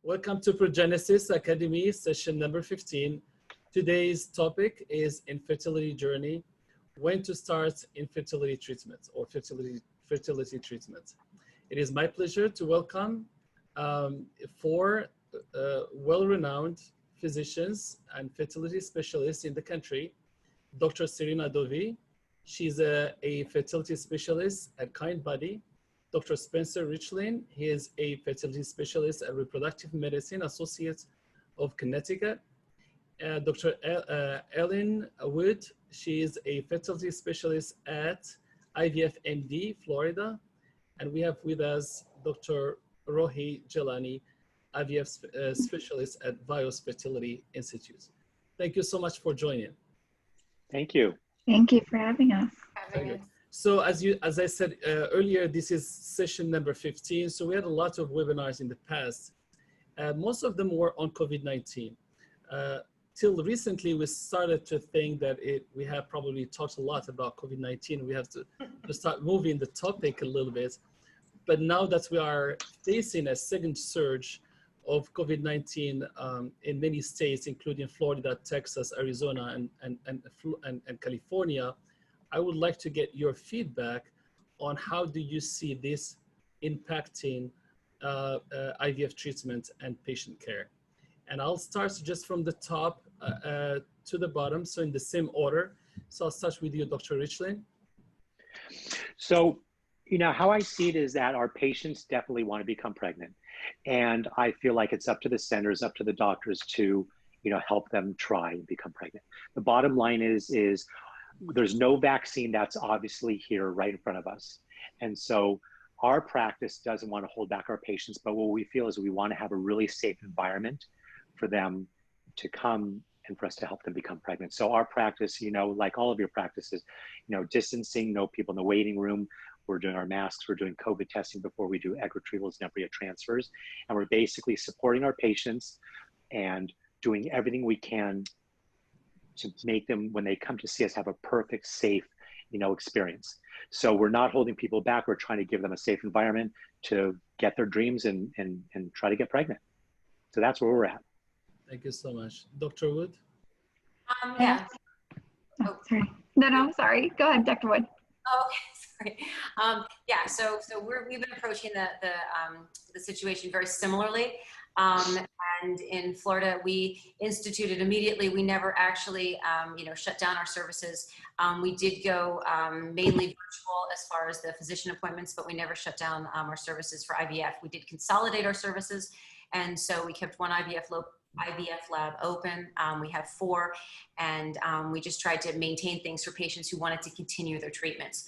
Welcome to Progenesis Academy, session number 15. Today's topic is infertility journey, when to start infertility treatment or fertility treatment. It is my pleasure to welcome four well-renowned physicians and fertility specialists in the country. Dr. Serena Dovey, she's a fertility specialist at Kind Body. Dr. Spencer Richlin, he is a fertility specialist at Reproductive Medicine Associates of Connecticut. Dr. Ellen Wood, she is a fertility specialist at IVF MD, Florida. And we have with us Dr. Roohi Jeelani, IVF specialist at Vios Fertility Institute. Thank you so much for joining. Thank you. Thank you for having us. So as I said earlier, this is session number 15. So we had a lot of webinars in the past. Most of them were on COVID-19. Till recently, we started to think that we have probably talked a lot about COVID-19. We have to start moving the topic a little bit. But now that we are facing a second surge of COVID-19 in many states, including Florida, Texas, Arizona, and California, I would like to get your feedback on how do you see this impacting IVF treatment and patient care. And I'll start just from the top to the bottom, so in the same order. So I'll start with you, Dr. Richlin. So, how I see it is that our patients definitely want to become pregnant. And I feel like it's up to the centers, up to the doctors to, help them try and become pregnant. The bottom line is there's no vaccine that's obviously here right in front of us. And so our practice doesn't want to hold back our patients, but what we feel is we want to have a really safe environment for them to come and for us to help them become pregnant. So our practice, like all of your practices, distancing, no people in the waiting room. We're doing our masks, we're doing COVID testing before we do egg retrievals and embryo transfers. And we're basically supporting our patients and doing everything we can to make them, when they come to see us, have a perfect, safe, experience. So we're not holding people back. We're trying to give them a safe environment to get their dreams and try to get pregnant. So that's where we're at. Thank you so much. Dr. Wood? Yeah. Oh, sorry. No, sorry. Go ahead, Dr. Wood. Oh, okay, sorry. Yeah, so we've been approaching the situation very similarly. And in Florida, we instituted immediately. We never actually, shut down our services. We did go mainly virtual as far as the physician appointments, but we never shut down our services for IVF. We did consolidate our services, and so we kept one IVF lab open. We have 4, and we just tried to maintain things for patients who wanted to continue their treatments.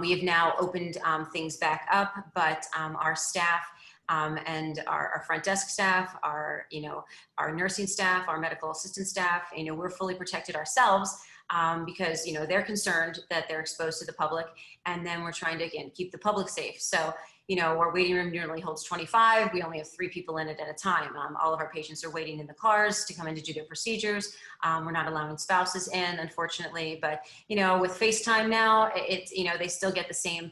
We have now opened things back up, but our staff and our front desk staff, our nursing staff, our medical assistant staff, we're fully protected ourselves because, they're concerned that they're exposed to the public, and then we're trying to, again, keep the public safe. So, our waiting room nearly holds 25. We only have 3 people in it at a time. All of our patients are waiting in the cars to come in to do their procedures. We're not allowing spouses in, unfortunately, but, with FaceTime now, it's, they still get the same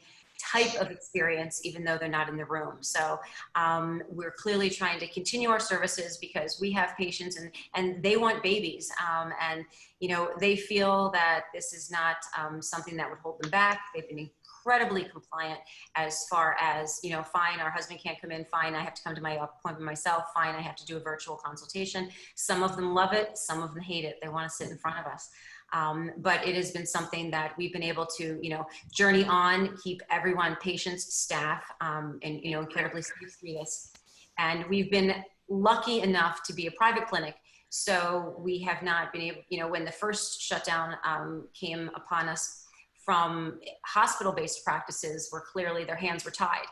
type of experience, even though they're not in the room. So we're clearly trying to continue our services because we have patients and they want babies. And, they feel that this is not something that would hold them back. They've been incredibly compliant as far as, fine, our husband can't come in, fine, I have to come to my appointment myself, fine, I have to do a virtual consultation. Some of them love it, some of them hate it. They want to sit in front of us. But it has been something that we've been able to, journey on, keep everyone, patients, staff, and, incredibly serious. And we've been lucky enough to be a private clinic. So we have not been able, when the first shutdown came upon us from hospital-based practices where clearly their hands were tied.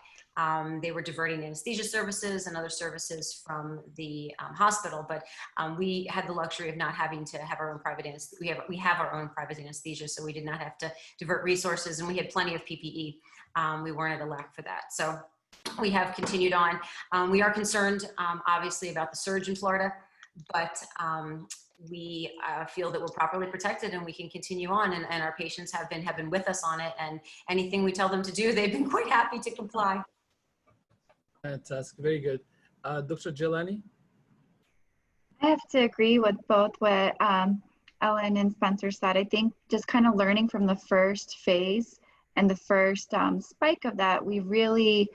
They were diverting anesthesia services and other services from the hospital, but we had the luxury of not having to have our own private anesthesia. We have our own private anesthesia, so we did not have to divert resources, and we had plenty of PPE. We weren't at a lack for that. So we have continued on. We are concerned, obviously, about the surge in Florida, but we feel that we're properly protected and we can continue on, and our patients have been with us on it, and anything we tell them to do, they've been quite happy to comply. Fantastic, very good. Dr. Jeelani? I have to agree with both what Ellen and Spencer said. I think just kind of learning from the first phase and the first spike of that, we really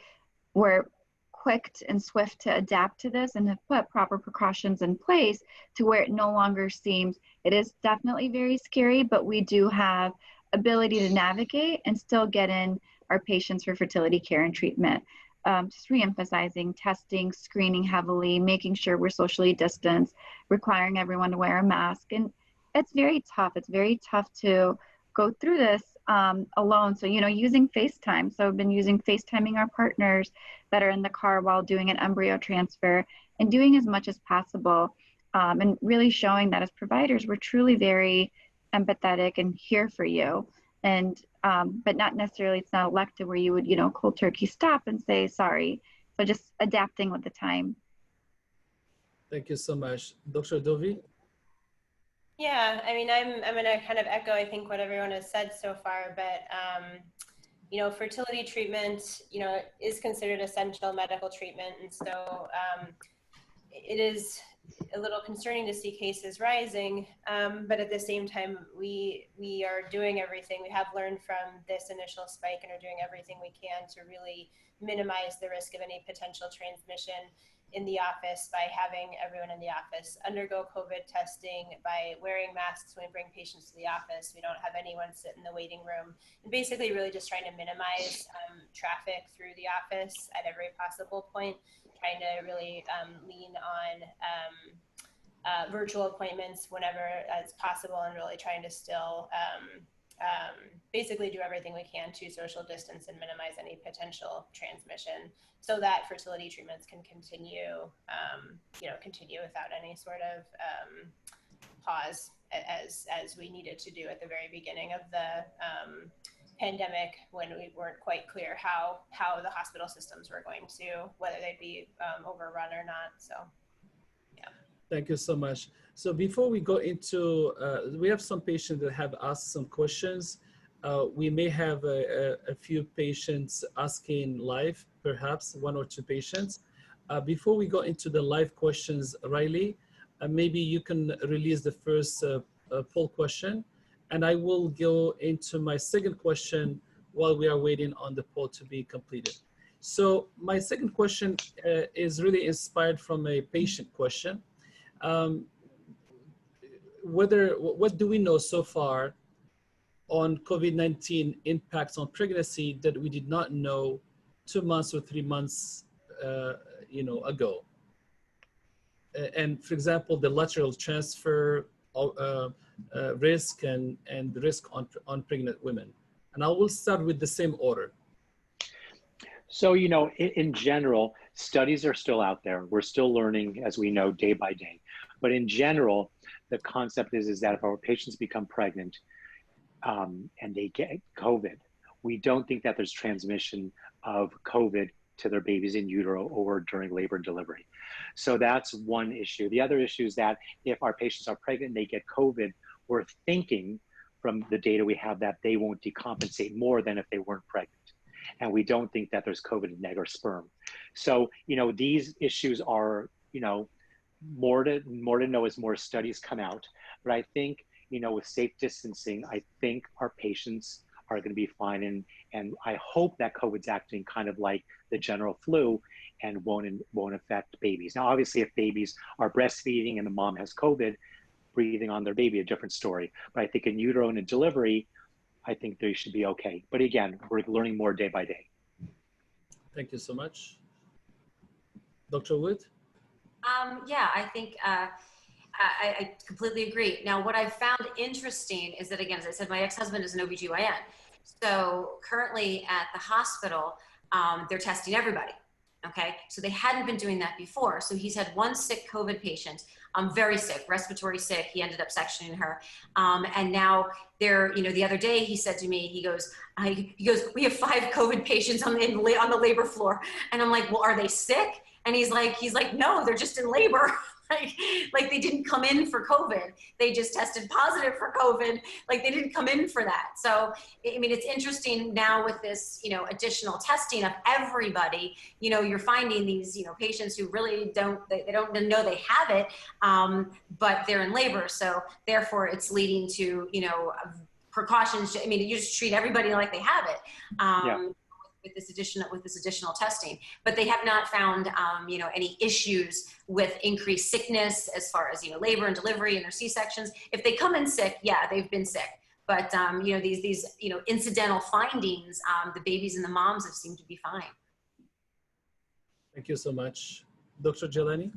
were quick and swift to adapt to this and have put proper precautions in place to where it no longer seems, it is definitely very scary, but we do have ability to navigate and still get in our patients for fertility care and treatment. Just re-emphasizing testing, screening heavily, making sure we're socially distanced, requiring everyone to wear a mask. And it's very tough. It's very tough to go through this alone. So, you know, using FaceTime. So I've been using FaceTiming our partners that are in the car while doing an embryo transfer and doing as much as possible and really showing that as providers, we're truly very empathetic and here for you. And but not necessarily, it's not elective where you would, you know, cold turkey stop and say sorry. So just adapting with the time. Thank you so much. Dr. Dovey? Yeah, I mean, I'm going to kind of echo, I think, what everyone has said so far, but, you know, fertility treatment, you know, is considered essential medical treatment. And so it is a little concerning to see cases rising, but at the same time, we are doing everything. We have learned from this initial spike and are doing everything we can to really minimize the risk of any potential transmission in the office by having everyone in the office undergo COVID testing, by wearing masks when we bring patients to the office. We don't have anyone sit in the waiting room, and basically really just trying to minimize traffic through the office at every possible point, trying to really lean on virtual appointments whenever it's possible, and really trying to still basically do everything we can to social distance and minimize any potential transmission so that fertility treatments can continue, you know, continue without any sort of pause as we needed to do at the very beginning of the pandemic, when we weren't quite clear how the hospital systems were going to, whether they'd be overrun or not. So, yeah. Thank you so much. So before we go into, we have some patients that have asked some questions. We may have a few patients asking live, perhaps one or two patients. Before we go into the live questions, Riley, maybe you can release the first poll question, and I will go into my second question while we are waiting on the poll to be completed. So my second question is really inspired from a patient question. What do we know so far on COVID-19 impacts on pregnancy that we did not know 2 months or 3 months you know, ago? And for example, the lateral transfer risk and the risk on pregnant women. And I will start with the same order. So, you know, in general, studies are still out there. We're still learning, as we know, day by day. But in general, the concept is that if our patients become pregnant and they get COVID, we don't think that there's transmission of COVID to their babies in utero or during labor and delivery. So that's one issue. The other issue is that if our patients are pregnant and they get COVID, we're thinking from the data we have that they won't decompensate more than if they weren't pregnant. And we don't think that there's COVID in egg or sperm. So, you know, these issues are, you know, more to know as more studies come out. But I think, you know, with safe distancing, I think our patients are going to be fine. And I hope that COVID's acting kind of like the general flu and won't affect babies. Now, obviously, if babies are breastfeeding and the mom has COVID, breathing on their baby, a different story. But I think in utero and in delivery, I think they should be okay. But again, we're learning more day by day. Thank you so much. Dr. Wood? Yeah, I think I completely agree. Now, what I've found interesting is that, again, as I said, my ex-husband is an OBGYN. So currently at the hospital, they're testing everybody. Okay, so they hadn't been doing that before. So he's had one sick COVID patient, very sick, respiratory sick. He ended up sectioning her. And now they're, you know, the other day he said to me, he goes, we have 5 COVID patients on the labor floor. And I'm like, well, are they sick? And he's like, no, they're just in labor. Like they didn't come in for COVID. They just tested positive for COVID. Like they didn't come in for that. So, I mean, it's interesting now with this, you know, additional testing of everybody, you know, you're finding these, you know, patients who really they don't know they have it, but they're in labor. So therefore it's leading to, you know, precautions. I mean, you just treat everybody like they have it. With this additional testing, but they have not found, you know, any issues with increased sickness as far as, you know, labor and delivery and their C-sections. If they come in sick, yeah, they've been sick. But, you know, these, you know, incidental findings, the babies and the moms have seemed to be fine. Thank you so much. Dr. Jeelani?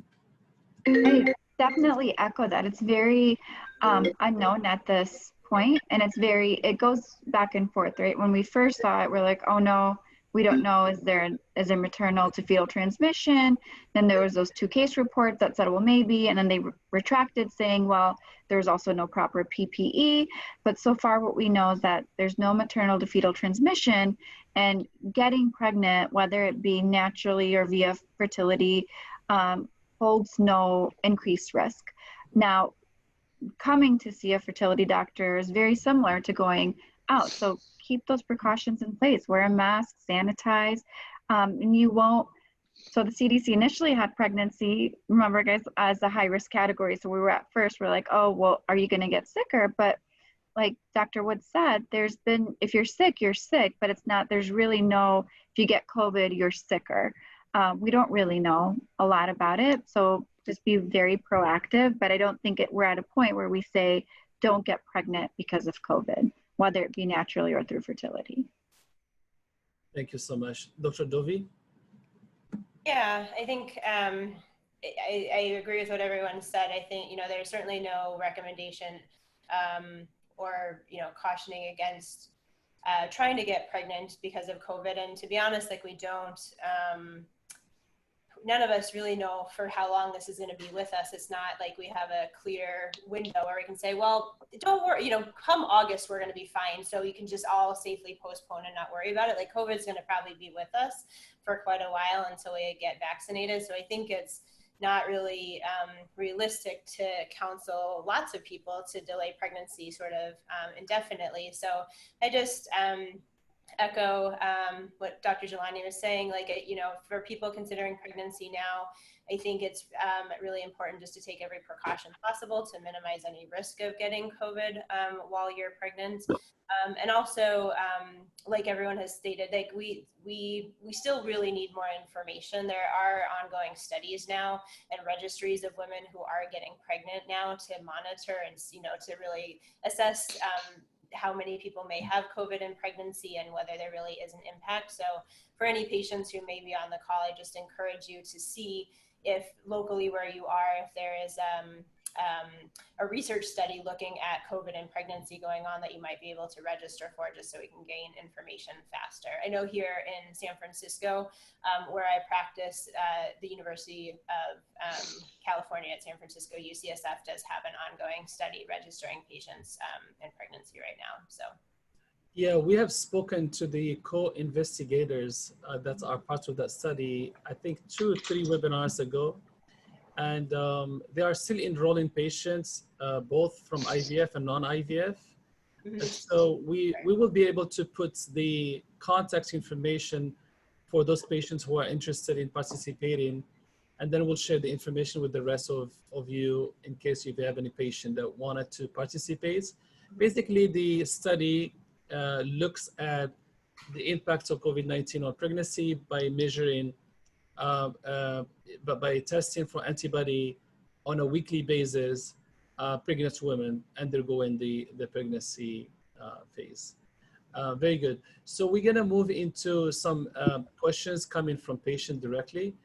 I definitely echo that. It's very unknown at this point, and it goes back and forth, right? When we first saw it, we're like, oh no, we don't know, is there maternal to fetal transmission? Then there was those 2 case reports that said, well, maybe, and then they retracted saying, well, there's also no proper PPE. But so far what we know is that there's no maternal to fetal transmission, and getting pregnant, whether it be naturally or via fertility, holds no increased risk. Now, coming to see a fertility doctor is very similar to going out. So keep those precautions in place. Wear a mask, sanitize, and you won't. So the CDC initially had pregnancy, remember guys, as a high risk category. So we were at first, we're like, oh, well, are you going to get sicker? But like Dr. Wood said, if you're sick, you're sick, but it's not, there's really no, if you get COVID, you're sicker. We don't really know a lot about it. So just be very proactive, but I don't think we're at a point where we say, don't get pregnant because of COVID, whether it be naturally or through fertility. Thank you so much. Dr. Dovey? Yeah, I think I agree with what everyone said. I think, you know, there's certainly no recommendation or, you know, cautioning against trying to get pregnant because of COVID. And to be honest, like we don't, none of us really know for how long this is going to be with us. It's not like we have a clear window where we can say, well, don't worry, you know, come August, we're going to be fine. So you can just all safely postpone and not worry about it. Like COVID is going to probably be with us for quite a while until we get vaccinated. So I think it's not really realistic to counsel lots of people to delay pregnancy sort of indefinitely. So I just echo what Dr. Jeelani was saying, like, you know, for people considering pregnancy now, I think it's really important just to take every precaution possible to minimize any risk of getting COVID while you're pregnant. And also, like everyone has stated, like we still really need more information. There are ongoing studies now and registries of women who are getting pregnant now to monitor and, you know, to really assess how many people may have COVID in pregnancy and whether there really is an impact. So for any patients who may be on the call, I just encourage you to see if locally where you are, if there is a research study looking at COVID and pregnancy going on that you might be able to register for, just so we can gain information faster. I know here in San Francisco, where I practice, the University of California at San Francisco, UCSF, does have an ongoing study registering patients in pregnancy right now. So. Yeah, we have spoken to the co-investigators that are part of that study, I think 2 or 3 webinars ago. And they are still enrolling patients, both from IVF and non-IVF. Mm-hmm. So we will be able to put the contact information for those patients who are interested in participating. And then we'll share the information with the rest of you in case if you have any patient that wanted to participate. Basically, the study looks at the impact of COVID-19 on pregnancy by measuring but by testing for antibody on a weekly basis, pregnant women undergoing the pregnancy phase. Very good. So we're gonna move into some questions coming from patients directly.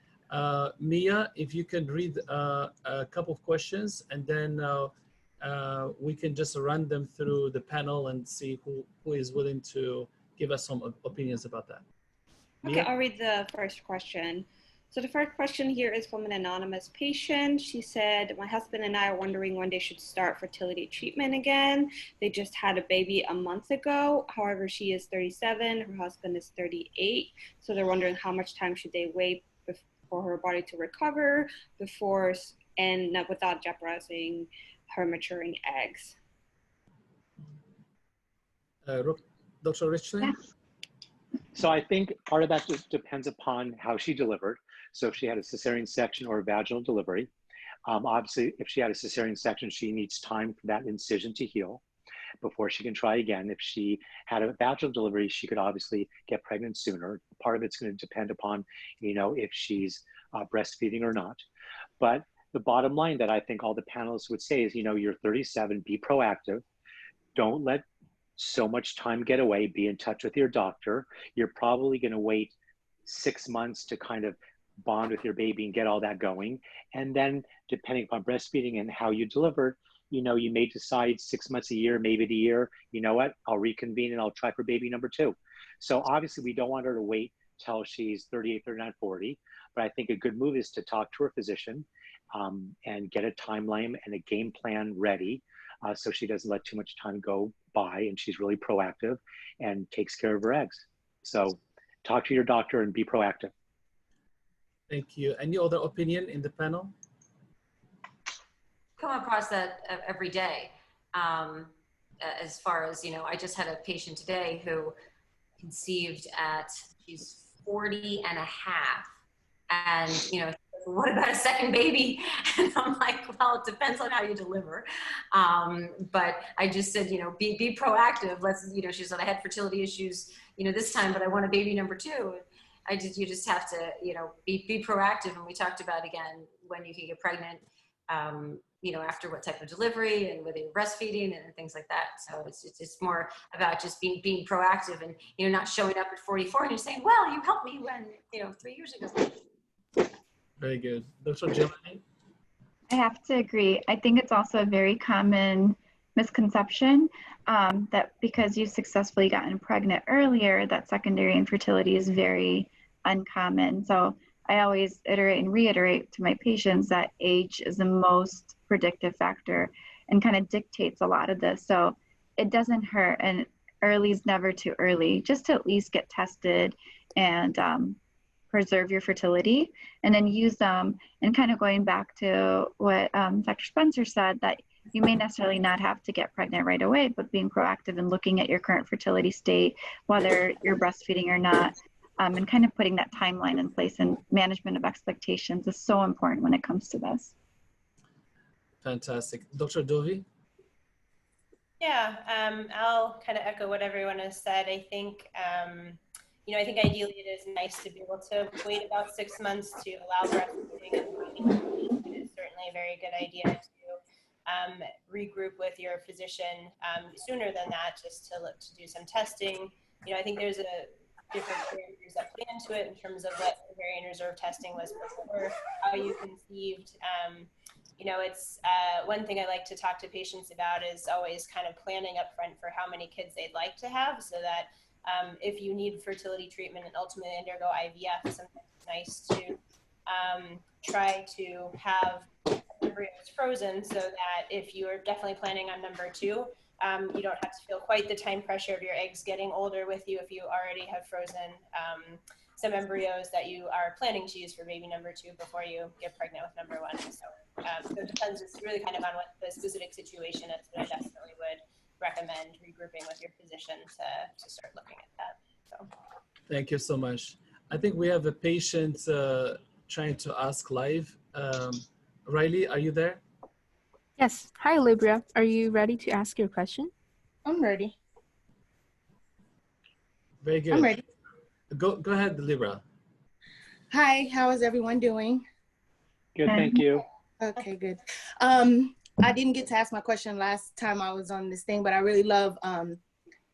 Mia, if you can read a couple of questions, and then we can just run them through the panel and see who is willing to give us some opinions about that. Okay, I'll read the first question. So the first question here is from an anonymous patient. She said, my husband and I are wondering when they should start fertility treatment again. They just had a baby a month ago. However, she is 37, her husband is 38. So they're wondering how much time should they wait for her body to recover before and without jeopardizing her maturing eggs. Dr. Richlin? Yeah. So I think part of that just depends upon how she delivered. So if she had a cesarean section or a vaginal delivery, obviously if she had a cesarean section, she needs time for that incision to heal before she can try again. If she had a vaginal delivery, she could obviously get pregnant sooner. Part of it's going to depend upon, if she's breastfeeding or not. But the bottom line that I think all the panelists would say is, you're 37, be proactive. Don't let so much time get away. Be in touch with your doctor. You're probably going to wait 6 months to kind of bond with your baby and get all that going. And then depending upon breastfeeding and how you delivered, you may decide 6 months, a year, maybe a year, you know what, I'll reconvene and I'll try for baby number 2. So obviously we don't want her to wait till she's 38, 39, 40. But I think a good move is to talk to her physician and get a timeline and a game plan ready so she doesn't let too much time go by and she's really proactive and takes care of her eggs. So talk to your doctor and be proactive. Thank you. Any other opinion in the panel? Come across that every day. As far as, I just had a patient today who conceived she's 40 and a half. And, what about a second baby? And I'm like, well, it depends on how you deliver. But I just said, be proactive. She said, I had fertility issues, this time, but I want a baby number 2. You just have to, be proactive. And we talked about, again, when you can get pregnant, after what type of delivery and whether you're breastfeeding and things like that. So it's more about just being proactive and, not showing up at 44 and you're saying, well, you helped me when, 3 years ago. Very good. Dr. Jeelani? I have to agree. I think it's also a very common misconception that because you've successfully gotten pregnant earlier, that secondary infertility is very uncommon. So I always iterate and reiterate to my patients that age is the most predictive factor and kind of dictates a lot of this. So it doesn't hurt, and early is never too early, just to at least get tested and preserve your fertility, and then use them. And kind of going back to what Dr. Spencer said, that you may necessarily not have to get pregnant right away, but being proactive and looking at your current fertility state, whether you're breastfeeding or not, and kind of putting that timeline in place, and management of expectations is so important when it comes to this. Fantastic. Dr. Dovey? Yeah, I'll kind of echo what everyone has said. I think, I think ideally it is nice to be able to wait about 6 months to allow breastfeeding. It is certainly a very good idea to regroup with your physician sooner than that, just to look to do some testing. I think there's different parameters that play into it in terms of what ovarian reserve testing was before, how you conceived. It's one thing I like to talk to patients about is always kind of planning up front for how many kids they'd like to have, so that if you need fertility treatment and ultimately undergo IVF, sometimes it's nice to try to have embryos frozen so that if you're definitely planning on number 2, you don't have to feel quite the time pressure of your eggs getting older with you if you already have frozen some embryos that you are planning to use for baby number 2 before you get pregnant with number 1. So it depends. It's really kind of on what the specific situation is, but I definitely would recommend regrouping with your physician to start looking at that. So. Thank you so much. I think we have a patient trying to ask live. Riley, are you there? Yes. Hi, Libra. Are you ready to ask your question? I'm ready. Very good. I'm ready. Go ahead, Libra. Hi, how is everyone doing? Good, thank you. Okay, good. I didn't get to ask my question last time I was on this thing, but I really love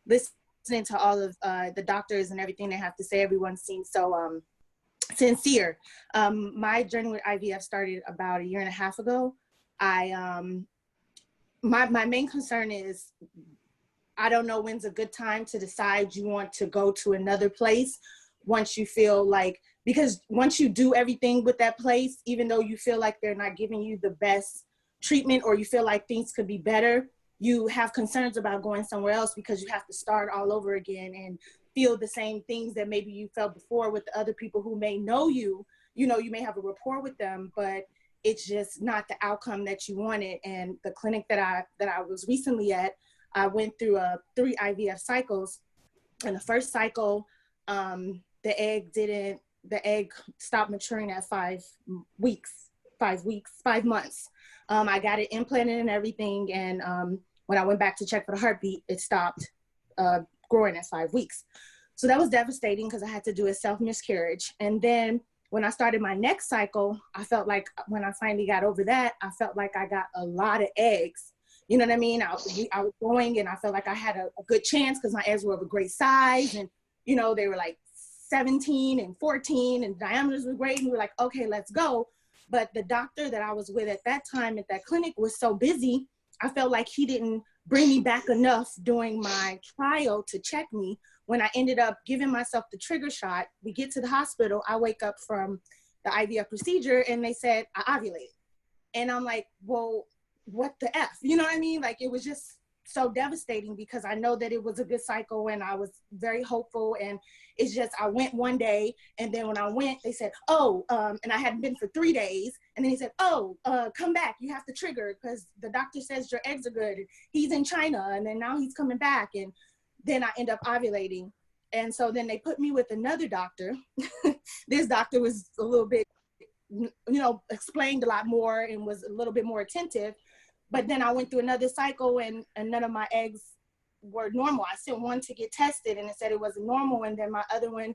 listening to all of the doctors and everything they have to say. Everyone seems so sincere. My journey with IVF started about 1.5 years ago. My main concern is I don't know when's a good time to decide you want to go to another place once you feel like, because once you do everything with that place, even though you feel like they're not giving you the best treatment or you feel like things could be better, you have concerns about going somewhere else because you have to start all over again and feel the same things that maybe you felt before with the other people who may know you. You know, you may have a rapport with them, but it's just not the outcome that you wanted. And the clinic that I was recently at, I went through 3 IVF cycles. And the first cycle, the egg stopped maturing at 5 months. I got it implanted and everything. And when I went back to check for the heartbeat, it stopped growing at 5 weeks. So that was devastating because I had to do a self-miscarriage. And then when I started my next cycle, I felt like when I finally got over that, I felt like I got a lot of eggs. You know what I mean? I was going and I felt like I had a good chance because my eggs were of a great size. And, you know, they were like 17 and 14 and diameters were great. And we were like, okay, let's go. But the doctor that I was with at that time at that clinic was so busy. I felt like he didn't bring me back enough during my trial to check me. When I ended up giving myself the trigger shot, we get to the hospital, I wake up from the IVF procedure and they said I ovulated. And I'm like, well, what the F? You know what I mean? Like, it was just so devastating because I know that it was a good cycle and I was very hopeful. And it's just, I went one day and then when I went, they said, oh, and I hadn't been for 3 days. And then he said, oh, come back. You have to trigger because the doctor says your eggs are good. He's in China and then now he's coming back. And then I end up ovulating. And so then they put me with another doctor. This doctor was a little bit, you know, explained a lot more and was a little bit more attentive. But then I went through another cycle and none of my eggs were normal. I sent one to get tested and it said it wasn't normal. And then my other one,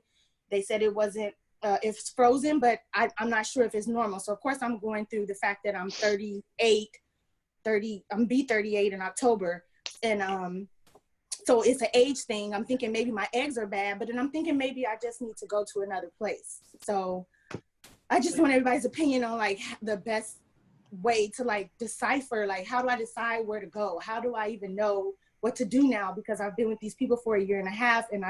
they said it wasn't, it's frozen, but I'm not sure if it's normal. So of course I'm going through the fact that I'm 38, I'm be 38 in October. And so it's an age thing. I'm thinking maybe my eggs are bad, but then I'm thinking maybe I just need to go to another place. So I just want everybody's opinion on like the best way to like decipher, like, how do I decide where to go? How do I even know what to do now? Because I've been with these people for 1.5 years and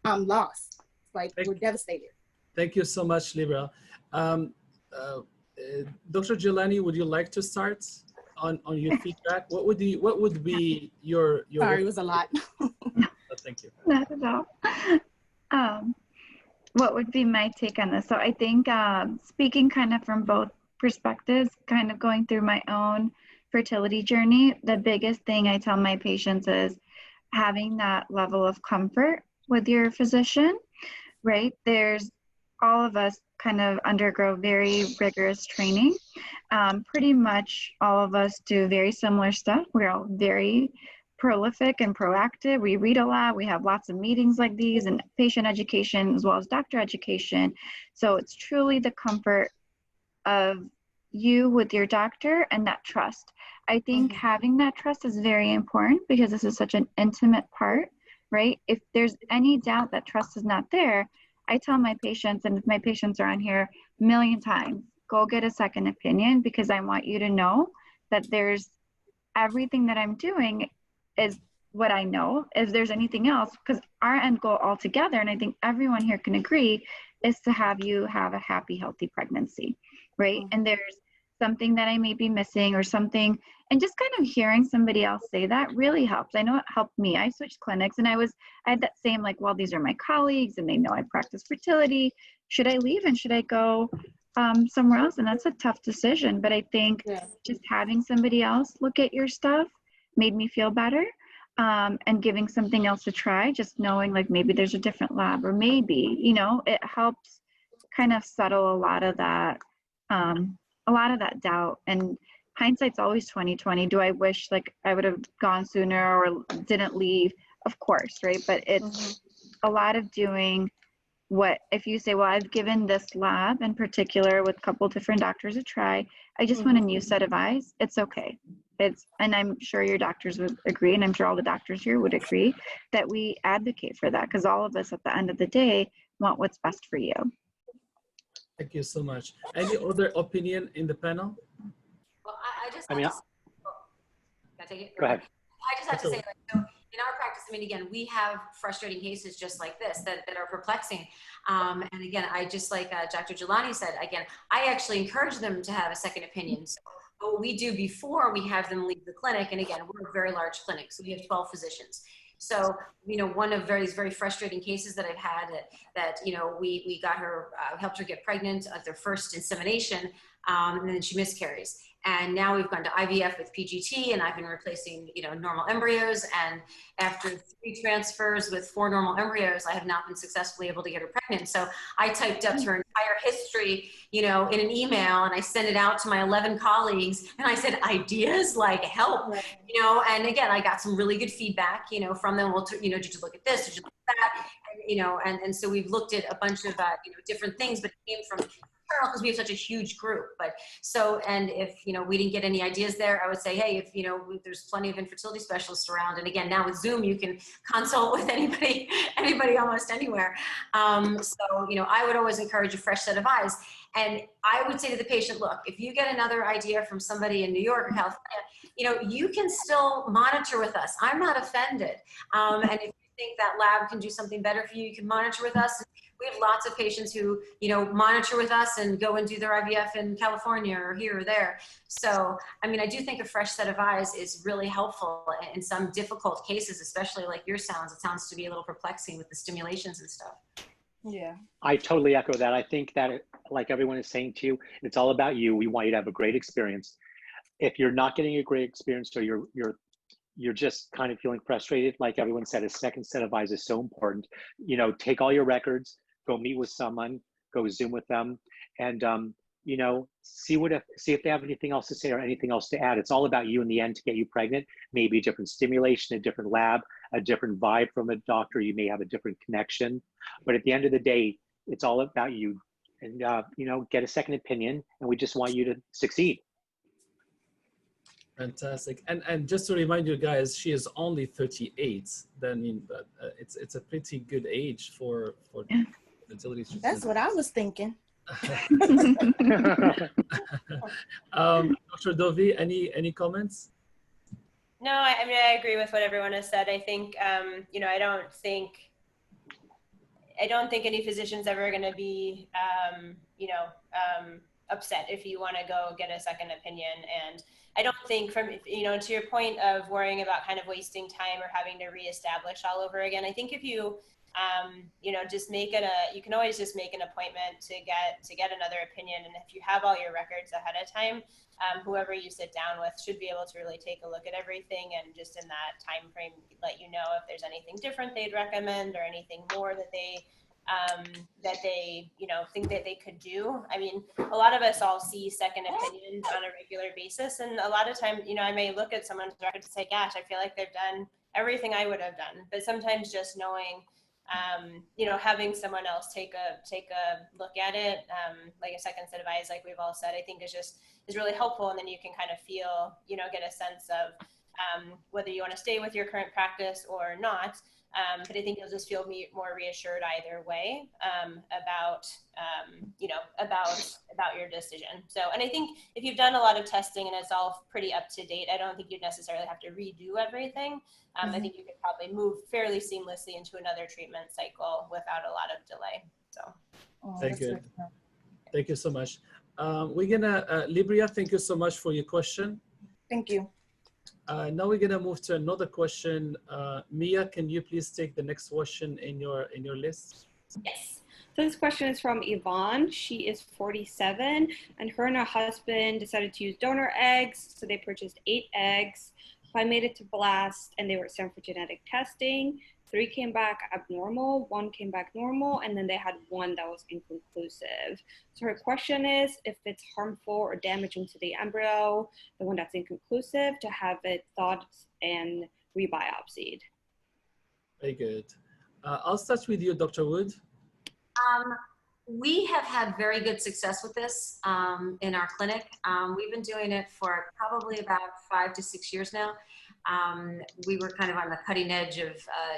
I'm lost. Like, we're devastated. Thank you so much, Libra. Dr. Jeelani, would you like to start on your feedback? What would be your Sorry, it was a lot. Thank you. Not at all. What would be my take on this? So I think speaking kind of from both perspectives, kind of going through my own fertility journey, the biggest thing I tell my patients is having that level of comfort with your physician, right? All of us kind of undergo very rigorous training. Pretty much all of us do very similar stuff. We're all very prolific and proactive. We read a lot. We have lots of meetings like these and patient education as well as doctor education. So it's truly the comfort of you with your doctor and that trust. I think having that trust is very important because this is such an intimate part, right? If there's any doubt that trust is not there, I tell my patients, and if my patients are on here a million times, go get a second opinion because I want you to know that there's everything that I'm doing is what I know. If there's anything else, because our end goal altogether, and I think everyone here can agree, is to have you have a happy, healthy pregnancy, right? And there's something that I may be missing or something, and just kind of hearing somebody else say that really helps. I know it helped me. I switched clinics and I had that same like, well, these are my colleagues and they know I practice fertility. Should I leave and should I go somewhere else? And that's a tough decision. But I think just having somebody else look at your stuff made me feel better. And giving something else a try, just knowing like maybe there's a different lab or maybe, you know, it helps kind of settle a lot of that doubt. And hindsight's always 20/20. Do I wish like I would have gone sooner or didn't leave? Of course, right? But it's a lot of doing what, if you say, well, I've given this lab in particular with a couple different doctors a try, I just want a new set of eyes. It's okay. And I'm sure your doctors would agree, and I'm sure all the doctors here would agree that we advocate for that because all of us at the end of the day want what's best for you. Thank you so much. Any other opinion in the panel? Well, Go ahead. I just have to say, like, so in our practice, I mean, again, we have frustrating cases just like this that are perplexing. And again, I just like Dr. Jeelani said, again, I actually encourage them to have a second opinion. So what we do before we have them leave the clinic, and again, we're a very large clinic, so we have 12 physicians. So, you know, one of very frustrating cases that I've had that you know, we got her, helped her get pregnant at their first insemination, and then she miscarries. And now we've gone to IVF with PGT, and I've been replacing, you know, normal embryos. And after 3 transfers with 4 normal embryos, I have not been successfully able to get her pregnant. So I typed up her entire history, you know, in an email, and I sent it out to my 11 colleagues, and I said, ideas, like, help, you know. And again, I got some really good feedback, you know, from them. Well, you know, did you look at this? Did you look at that? And, you know, and so we've looked at a bunch of, you know, different things, but it came from because we have such a huge group. But so, and if, you know, we didn't get any ideas there, I would say, hey, if, you know, there's plenty of infertility specialists around. And again, now with Zoom, you can consult with anybody almost anywhere. So, you know, I would always encourage a fresh set of eyes. And I would say to the patient, look, if you get another idea from somebody in New York or California, you know, you can still monitor with us. I'm not offended. And if you think that lab can do something better for you, you can monitor with us. We have lots of patients who, you know, monitor with us and go and do their IVF in California or here or there. So, I mean, I do think a fresh set of eyes is really helpful in some difficult cases, especially like your sounds. It sounds to be a little perplexing with the stimulations and stuff. Yeah. I totally echo that. I think that, like everyone is saying to you, it's all about you. We want you to have a great experience. If you're not getting a great experience, or you're just kind of feeling frustrated, like everyone said, a second set of eyes is so important. You know, take all your records, go meet with someone, go Zoom with them, and you know, see if they have anything else to say or anything else to add. It's all about you in the end to get you pregnant. Maybe a different stimulation, a different lab, a different vibe from a doctor. You may have a different connection, but at the end of the day, it's all about you. And you know, get a second opinion, and we just want you to succeed. Fantastic. And just to remind you guys, she is only 38. That means it's a pretty good age for fertility treatment. That's what I was thinking. Dr. Dovey, any comments? No, I mean, I agree with what everyone has said. I think, you know, I don't think any physician's ever going to be, you know, upset if you want to go get a second opinion. And I don't think, from, you know, to your point of worrying about kind of wasting time or having to reestablish all over again, I think if you, you know, just make it you can always just make an appointment to get another opinion. And if you have all your records ahead of time, whoever you sit down with should be able to really take a look at everything, and just in that time frame, let you know if there's anything different they'd recommend or anything more that they, you know, think that they could do. I mean, a lot of us all see second opinions on a regular basis, and a lot of times, you know, I may look at someone's record and say, gosh, I feel like they've done everything I would have done. But sometimes just knowing, you know, having someone else take a look at it, like a second set of eyes, like we've all said, I think is really helpful. And then you can kind of feel, you know, get a sense of whether you want to stay with your current practice or not. But I think you'll just feel more reassured either way, about, you know, about your decision. So, and I think if you've done a lot of testing and it's all pretty up to date, I don't think you'd necessarily have to redo everything. I think you could probably move fairly seamlessly into another treatment cycle without a lot of delay. So, thank you. Thank you so much. We're gonna, Libria, thank you so much for your question. Thank you. Now we're gonna move to another question. Mia, can you please take the next question in your list? Yes. So this question is from Yvonne. She is 47, and her and her husband decided to use donor eggs. So they purchased 8 eggs. 5 made it to blast, and they were sent for genetic testing. 3 came back abnormal, 1 came back normal, and then they had 1 that was inconclusive. So her question is if it's harmful or damaging to the embryo, the one that's inconclusive, to have it thawed and rebiopsied. Very good. I'll start with you, Dr. Wood. We have had very good success with this in our clinic. We've been doing it for probably about 5 to 6 years now. We were kind of on the cutting edge of,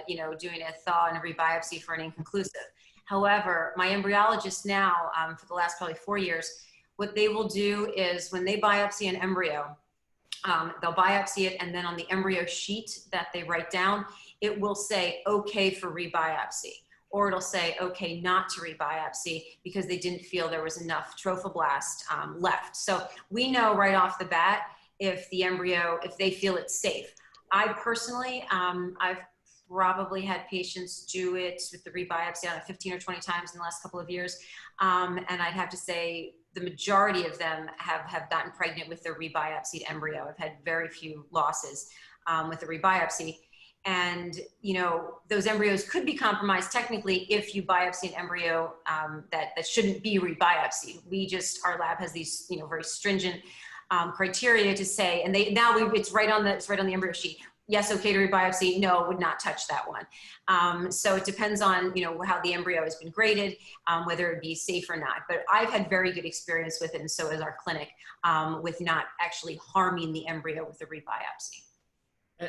you know, doing a thaw and a rebiopsy for an inconclusive. However, my embryologist now, for the last probably 4 years, what they will do is when they biopsy an embryo, they'll biopsy it, and then on the embryo sheet that they write down, it will say, okay for rebiopsy. Or it'll say, okay, not to rebiopsy because they didn't feel there was enough trophoblast left. So we know right off the bat if the embryo, if they feel it's safe. I personally, I've probably had patients do it with the rebiopsy on 15 or 20 times in the last couple of years. And I'd have to say the majority of them have gotten pregnant with their rebiopsied embryo. I've had very few losses with the rebiopsy. And, you know, those embryos could be compromised technically if you biopsy an embryo that shouldn't be rebiopsied. Our lab has these, you know, very stringent criteria to say, and it's right on the embryo sheet. Yes, okay to rebiopsy. No, would not touch that one. So it depends on, you know, how the embryo has been graded, whether it be safe or not. But I've had very good experience with it, and so has our clinic, with not actually harming the embryo with the rebiopsy.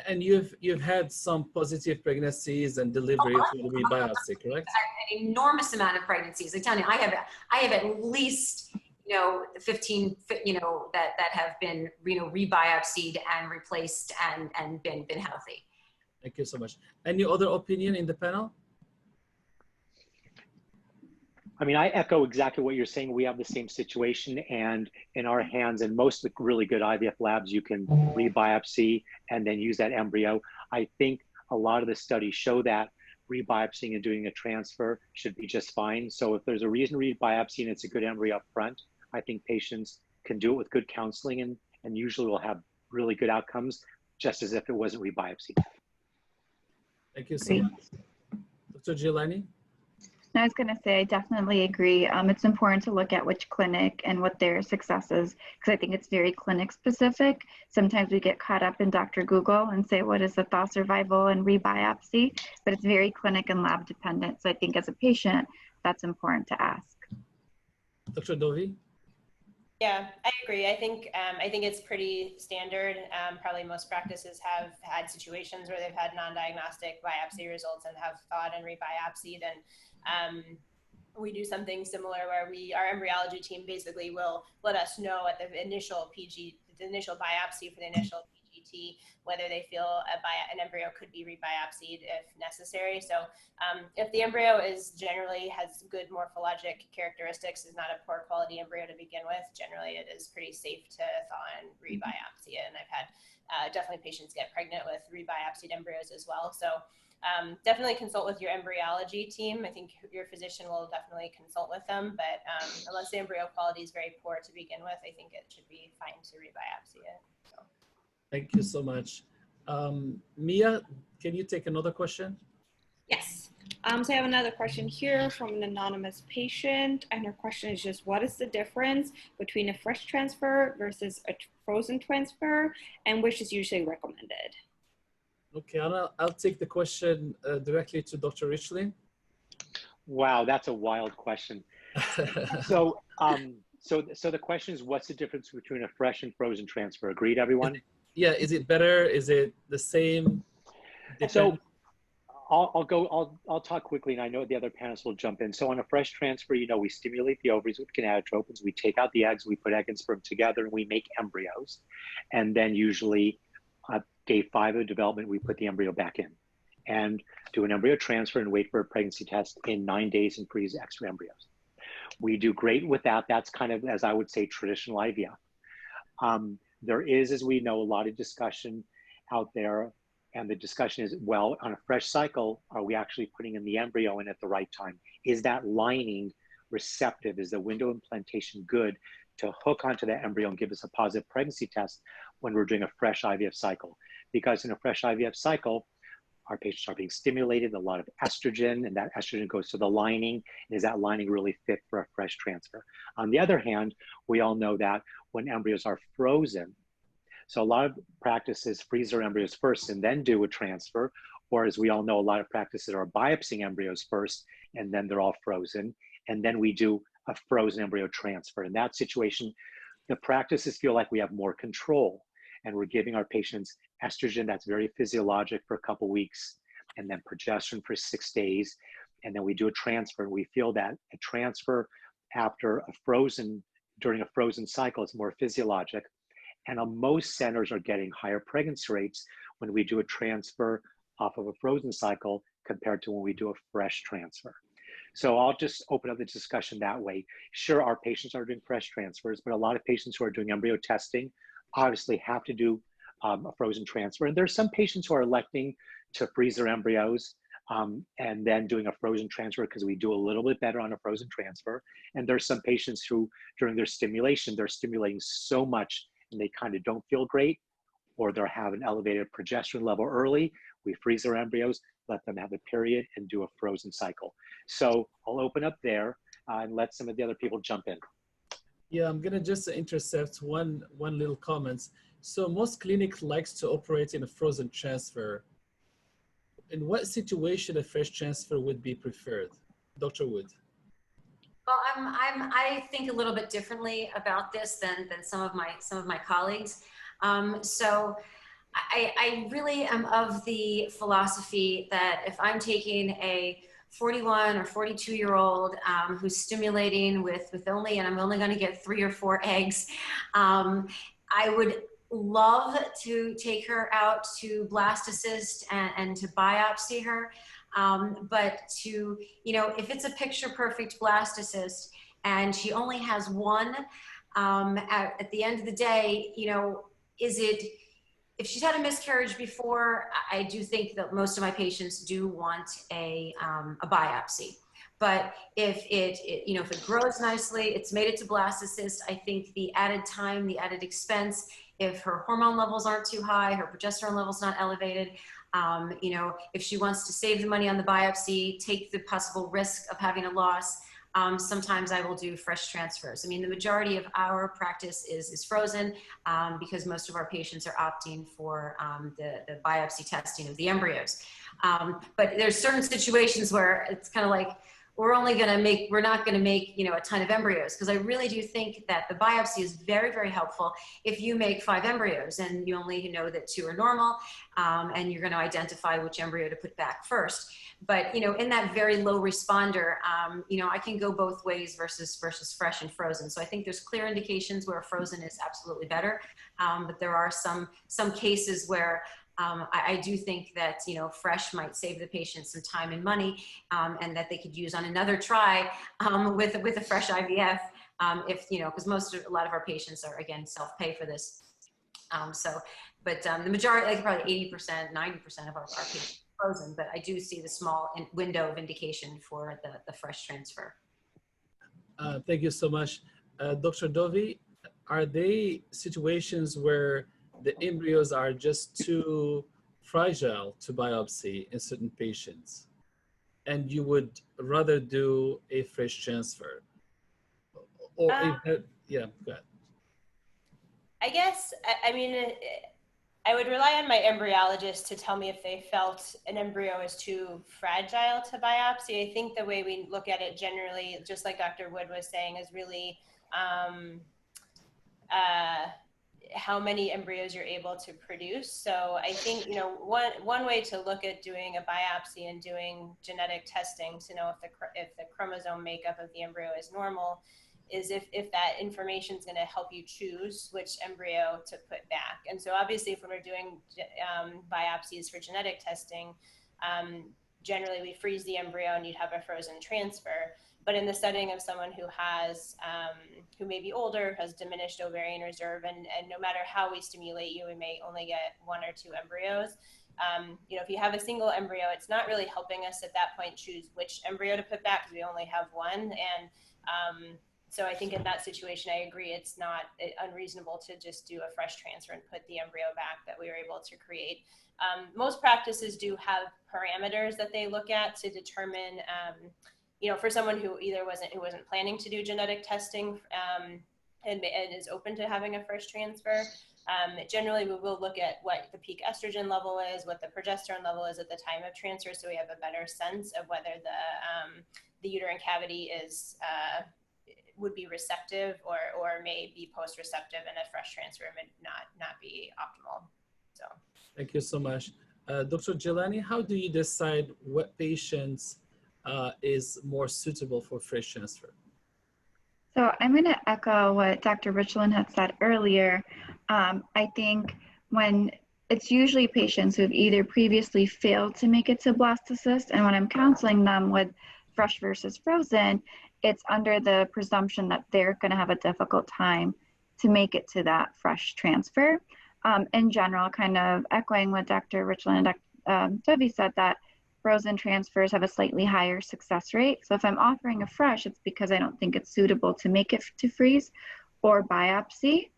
And you've had some positive pregnancies and delivery through the rebiopsy, correct? An enormous amount of pregnancies. I tell you, I have at least, you know, 15, you know, that have been, you know, rebiopsied and replaced and been healthy. Thank you so much. Any other opinion in the panel? I mean, I echo exactly what you're saying. We have the same situation, and in our hands, and most of the really good IVF labs, you can rebiopsy and then use that embryo. I think a lot of the studies show that rebiopsying and doing a transfer should be just fine. So if there's a reason to rebiopsy and it's a good embryo up front, I think patients can do it with good counseling and usually will have really good outcomes, just as if it wasn't rebiopsied. Thank you so much. Dr. Jeelani? I was going to say, I definitely agree. It's important to look at which clinic and what their success is, because I think it's very clinic specific. Sometimes we get caught up in Dr. Google and say, what is the thaw survival and rebiopsy? But it's very clinic and lab dependent. So I think as a patient, that's important to ask. Dr. Dovey? Yeah, I agree. I think it's pretty standard. Probably most practices have had situations where they've had non-diagnostic biopsy results and have thawed and rebiopsied. And we do something similar where our embryology team basically will let us know at the initial biopsy for the initial PGT whether they feel an embryo could be rebiopsied if necessary. So if the embryo has good morphologic characteristics, is not a poor quality embryo to begin with, generally it is pretty safe to thaw and rebiopsy it. And I've had definitely patients get pregnant with rebiopsied embryos as well. So definitely consult with your embryology team. I think your physician will definitely consult with them, but unless the embryo quality is very poor to begin with, I think it should be fine to rebiopsy it. So. Thank you so much. Mia, can you take another question? Yes. So I have another question here from an anonymous patient, and her question is just, what is the difference between a fresh transfer versus a frozen transfer, and which is usually recommended? Okay, I'll take the question directly to Dr. Richlin. Wow, that's a wild question. So the question is, what's the difference between a fresh and frozen transfer? Agreed, everyone? Yeah, is it better? Is it the same? So I'll talk quickly, and I know the other panelists will jump in. So on a fresh transfer, you know, we stimulate the ovaries with gonadotropins, we take out the eggs, we put egg and sperm together, and we make embryos. And then usually day 5 of development, we put the embryo back in and do an embryo transfer and wait for a pregnancy test in 9 days and freeze extra embryos. We do great with that. That's kind of, as I would say, traditional IVF. There is, as we know, a lot of discussion out there, and the discussion is, well, on a fresh cycle, are we actually putting in the embryo in at the right time? Is that lining receptive? Is the window implantation good to hook onto that embryo and give us a positive pregnancy test when we're doing a fresh IVF cycle? Because in a fresh IVF cycle, our patients are being stimulated, a lot of estrogen, and that estrogen goes to the lining. Is that lining really fit for a fresh transfer? On the other hand, we all know that when embryos are frozen, so a lot of practices freeze their embryos first and then do a transfer, or as we all know, a lot of practices are biopsying embryos first and then they're all frozen, and then we do a frozen embryo transfer. In that situation, the practices feel like we have more control, and we're giving our patients estrogen that's very physiologic for a couple weeks, and then progesterone for 6 days, and then we do a transfer. And we feel that a transfer during a frozen cycle is more physiologic. And most centers are getting higher pregnancy rates when we do a transfer off of a frozen cycle compared to when we do a fresh transfer. So I'll just open up the discussion that way. Sure, our patients are doing fresh transfers, but a lot of patients who are doing embryo testing obviously have to do a frozen transfer. And there's some patients who are electing to freeze their embryos and then doing a frozen transfer, because we do a little bit better on a frozen transfer. And there's some patients who, during their stimulation, they're stimulating so much and they kind of don't feel great, or they're having elevated progesterone level early. We freeze their embryos, let them have a period, and do a frozen cycle. So I'll open up there and let some of the other people jump in. Yeah, I'm gonna just intercept one little comment. So most clinics likes to operate in a frozen transfer. In what situation a fresh transfer would be preferred? Dr. Wood. Well, I think a little bit differently about this than some of my colleagues. So I really am of the philosophy that if I'm taking a 41 or 42-year-old who's stimulating with only, and I'm only going to get 3 or 4 eggs, I would love to take her out to blastocyst and to biopsy her. But to, if it's a picture perfect blastocyst and she only has one, at the end of the day, if she's had a miscarriage before, I do think that most of my patients do want a biopsy. But if it grows nicely, it's made it to blastocyst, I think the added time, the added expense, if her hormone levels aren't too high, her progesterone levels not elevated, if she wants to save the money on the biopsy, take the possible risk of having a loss, sometimes I will do fresh transfers. I mean, the majority of our practice is frozen because most of our patients are opting for the biopsy testing of the embryos. But there's certain situations where it's kind of like, we're not going to make, a ton of embryos, because I really do think that the biopsy is very, very helpful. If you make 5 embryos and you only know that 2 are normal, and you're going to identify which embryo to put back first. But, in that very low responder, I can go both ways versus fresh and frozen. So I think there's clear indications where frozen is absolutely better. But there are some cases where I do think that, fresh might save the patient some time and money, and that they could use on another try with a fresh IVF, because a lot of our patients are, again, self-pay for this. But the majority, like probably 80%, 90% of our patients are frozen, but I do see the small window of indication for the fresh transfer. Thank you so much. Dr. Dovey, are they situations where the embryos are just too fragile to biopsy in certain patients, and you would rather do a fresh transfer? Or yeah, go ahead. I guess, I would rely on my embryologist to tell me if they felt an embryo is too fragile to biopsy. I think the way we look at it generally, just like Dr. Wood was saying, is really how many embryos you're able to produce. So I think, one way to look at doing a biopsy and doing genetic testing to know if the chromosome makeup of the embryo is normal is if that information is going to help you choose which embryo to put back. And so obviously if we're doing biopsies for genetic testing, generally we freeze the embryo and you'd have a frozen transfer. But in the setting of someone who has, who may be older, has diminished ovarian reserve, and no matter how we stimulate you, we may only get 1 or 2 embryos. If you have a single embryo, it's not really helping us at that point choose which embryo to put back, because we only have 1. And so I think in that situation, I agree, it's not unreasonable to just do a fresh transfer and put the embryo back that we were able to create. Most practices do have parameters that they look at to determine, for someone who either wasn't planning to do genetic testing and is open to having a fresh transfer. Generally, we will look at what the peak estrogen level is, what the progesterone level is at the time of transfer, so we have a better sense of whether the uterine cavity would be receptive or may be post-receptive, and a fresh transfer may not be optimal. So, thank you so much. Dr. Jeelani, how do you decide what patients is more suitable for fresh transfer? So I'm going to echo what Dr. Richlin had said earlier. I think when it's usually patients who have either previously failed to make it to blastocyst, and when I'm counseling them with fresh versus frozen, it's under the presumption that they're going to have a difficult time to make it to that fresh transfer. In general, kind of echoing what Dr. Richlin and Debbie said, that frozen transfers have a slightly higher success rate. So if I'm offering a fresh, it's because I don't think it's suitable to make it to freeze or biopsy.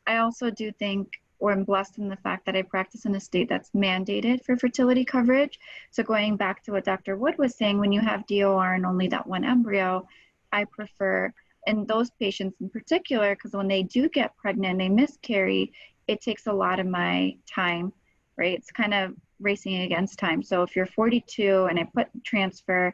I also do think, or I'm blessed in the fact that I practice in a state that's mandated for fertility coverage. So going back to what Dr. Wood was saying, when you have DOR and only that one embryo, I prefer, and those patients in particular, because when they do get pregnant, they miscarry, it takes a lot of my time, right? It's kind of racing against time. So if you're 42 and I put transfer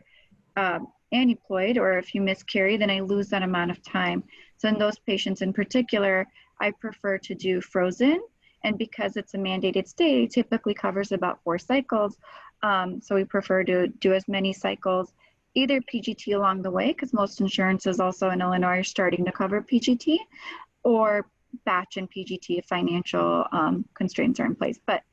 aneuploid, or if you miscarry, then I lose that amount of time. So in those patients in particular, I prefer to do frozen. And because it's a mandated state, it typically covers about 4 cycles. So we prefer to do as many cycles, either PGT along the way, because most insurances also in Illinois are starting to cover PGT, or batch and PGT if financial constraints are in place. But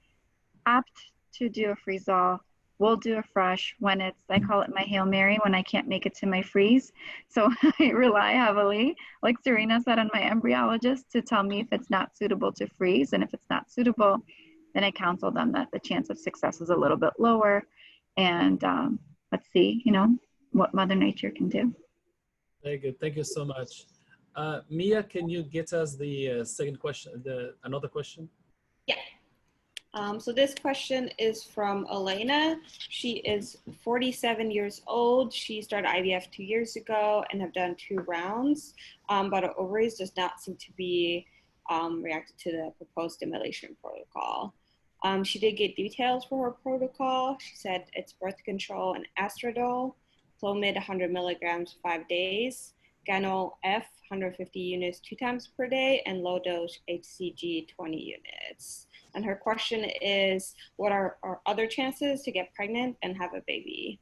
apt to do a freeze-all. We'll do a fresh when it's, I call it my Hail Mary, when I can't make it to my freeze. So I rely heavily, like Serena said, on my embryologist to tell me if it's not suitable to freeze. And if it's not suitable, then I counsel them that the chance of success is a little bit lower. And let's see, you know, what Mother Nature can do. Very good. Thank you so much. Mia, can you get us the second question, another question? Yeah. So this question is from Elena. She is 47 years old. She started IVF 2 years ago and have done 2 rounds, but her ovaries does not seem to be reacted to the proposed stimulation protocol. She did get details for her protocol. She said it's birth control and estradiol, Clomid 100 milligrams 5 days, Ganol F 150 units 2 times per day, and low dose HCG 20 units. And her question is, what are our other chances to get pregnant and have a baby?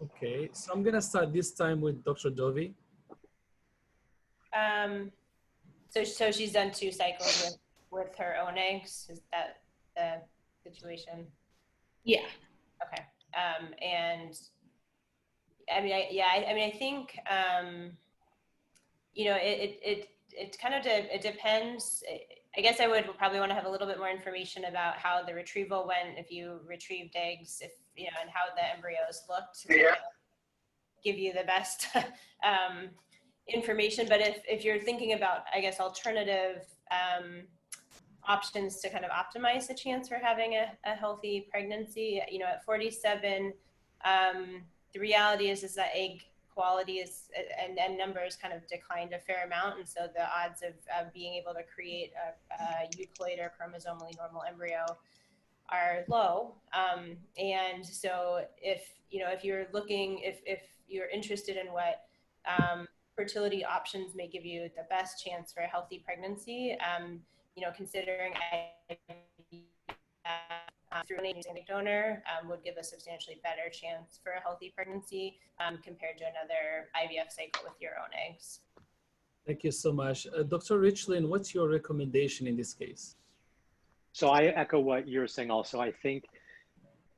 Okay, so I'm gonna start this time with Dr. Dovey. So she's done 2 cycles with her own eggs. Is that the situation? Yeah. Okay. And I mean, I think, you know, it kind of, it depends. I guess I would probably want to have a little bit more information about how the retrieval went, if you retrieved eggs, if, you know, and how the embryos looked to kind of give you the best information. But if you're thinking about, I guess, alternative options to kind of optimize the chance for having a healthy pregnancy, you know, at 47, the reality is that egg quality is and numbers kind of declined a fair amount, and so the odds of being able to create a euploid or chromosomally normal embryo are low. And so if you're looking, if you're interested in what fertility options may give you the best chance for a healthy pregnancy, you know, considering through an egg donor would give a substantially better chance for a healthy pregnancy compared to another IVF cycle with your own eggs. Thank you so much. Dr. Richlin, what's your recommendation in this case? So I echo what you're saying also. I think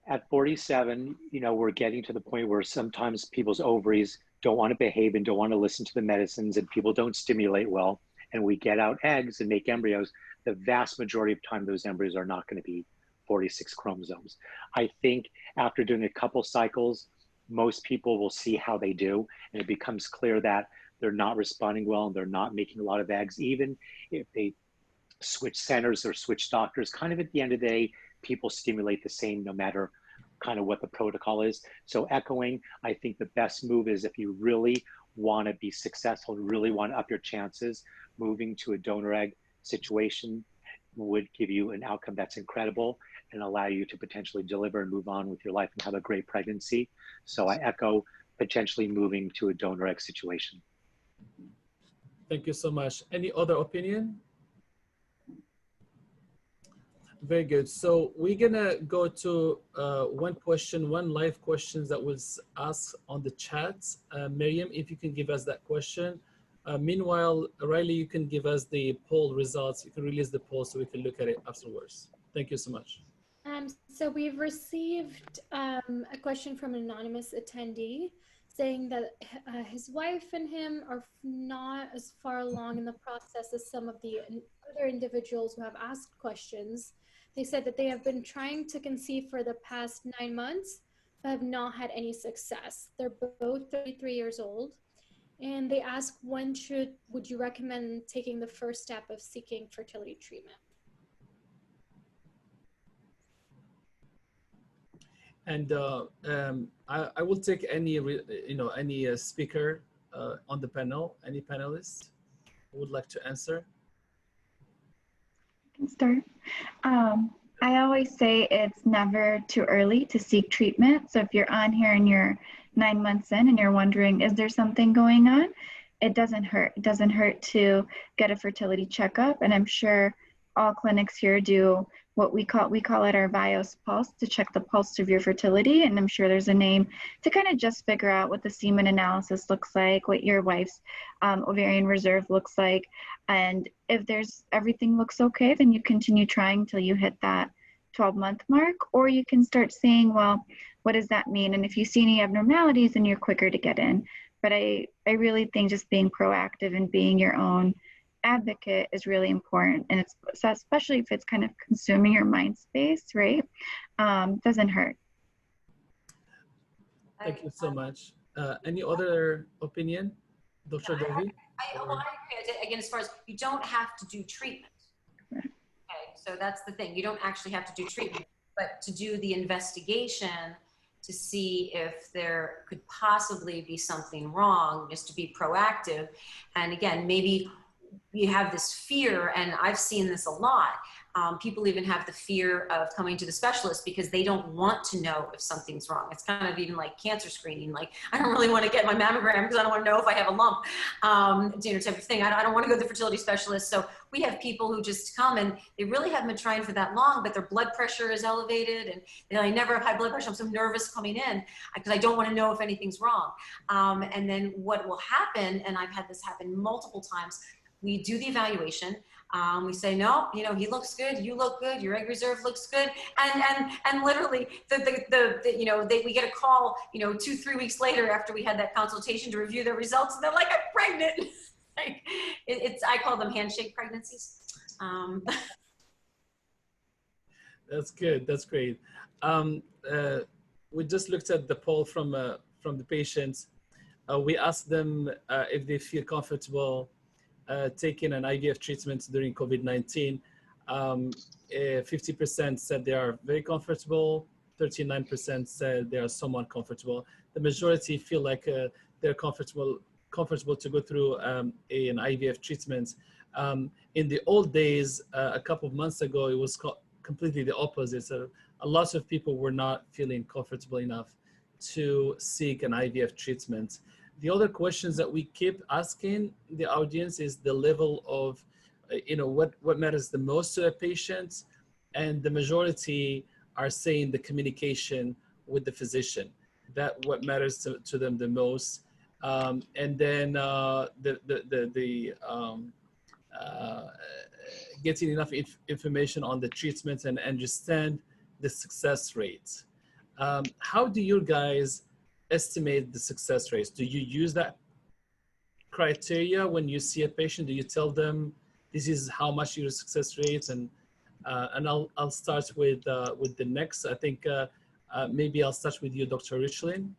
at 47, you know, we're getting to the point where sometimes people's ovaries don't want to behave and don't want to listen to the medicines, and people don't stimulate well, and we get out eggs and make embryos. The vast majority of time, those embryos are not going to be 46 chromosomes. I think after doing a couple cycles, most people will see how they do, and it becomes clear that they're not responding well and they're not making a lot of eggs, even if they switch centers or switch doctors. Kind of at the end of the day, people stimulate the same no matter kind of what the protocol is. So echoing, I think the best move is, if you really want to be successful, really want to up your chances, moving to a donor egg situation would give you an outcome that's incredible and allow you to potentially deliver and move on with your life and have a great pregnancy. So I echo potentially moving to a donor egg situation. Thank you so much. Any other opinion? Very good. So we're gonna go to one live question that was asked on the chat. Miriam, if you can give us that question. Meanwhile, Riley, you can give us the poll results. You can release the poll so we can look at it afterwards. Thank you so much. So we've received a question from an anonymous attendee saying that his wife and him are not as far along in the process as some of the other individuals who have asked questions. They said that they have been trying to conceive for the past 9 months, but have not had any success. They're both 33 years old. And they ask, would you recommend taking the first step of seeking fertility treatment? And I will take any, any speaker on the panel, any panelist who would like to answer. I can start. I always say it's never too early to seek treatment. So if you're on here and you're 9 months in and you're wondering, is there something going on? It doesn't hurt. It doesn't hurt to get a fertility checkup. And I'm sure all clinics here do what we call it our Bios pulse, to check the pulse of your fertility. And I'm sure there's a name to kind of just figure out what the semen analysis looks like, what your wife's ovarian reserve looks like. And if everything looks okay, then you continue trying till you hit that 12-month mark, or you can start saying, well, what does that mean? And if you see any abnormalities, then you're quicker to get in. But I really think just being proactive and being your own advocate is really important. And it's especially if it's kind of consuming your mind space, right? Doesn't hurt. Thank you so much. Any other opinion, Dr. Dovey? I agree. Again, as far as you don't have to do treatment. Right. Okay, so that's the thing. You don't actually have to do treatment, but to do the investigation to see if there could possibly be something wrong, just to be proactive. And again, maybe you have this fear, and I've seen this a lot. People even have the fear of coming to the specialist because they don't want to know if something's wrong. It's kind of even like cancer screening. Like, I don't really want to get my mammogram because I don't want to know if I have a lump, type of thing. I don't want to go to the fertility specialist. So we have people who just come and they really haven't been trying for that long, but their blood pressure is elevated, and I never have high blood pressure. I'm so nervous coming in because I don't want to know if anything's wrong. And then what will happen, and I've had this happen multiple times, we do the evaluation. We say, no, he looks good, you look good, your egg reserve looks good. And literally we get a call, 2-3 weeks later after we had that consultation to review their results, and they're like, I'm pregnant. Like, I call them handshake pregnancies. That's good, that's great. We just looked at the poll from the patients. We asked them if they feel comfortable taking an IVF treatment during COVID-19. 50% said they are very comfortable, 39% said they are somewhat comfortable. The majority feel like they're comfortable to go through an IVF treatment. In the old days, a couple of months ago, it was completely the opposite. So a lot of people were not feeling comfortable enough to seek an IVF treatment. The other questions that we keep asking the audience is the level of, what matters the most to a patient, and the majority are saying the communication with the physician, that what matters to them the most. And then getting enough information on the treatment and understand the success rates. How do you guys estimate the success rates? Do you use that criteria when you see a patient? Do you tell them this is how much your success rates? And I'll start with the next. I think maybe I'll start with you, Dr. Richlin.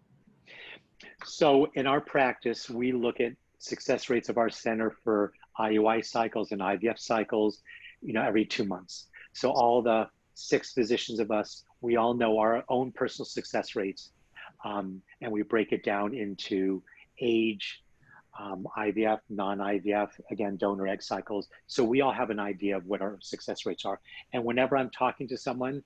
So in our practice, we look at success rates of our center for IUI cycles and IVF cycles, every 2 months. So all the 6 physicians of us, we all know our own personal success rates. And we break it down into age, IVF, non-IVF, again, donor egg cycles. So we all have an idea of what our success rates are. And whenever I'm talking to someone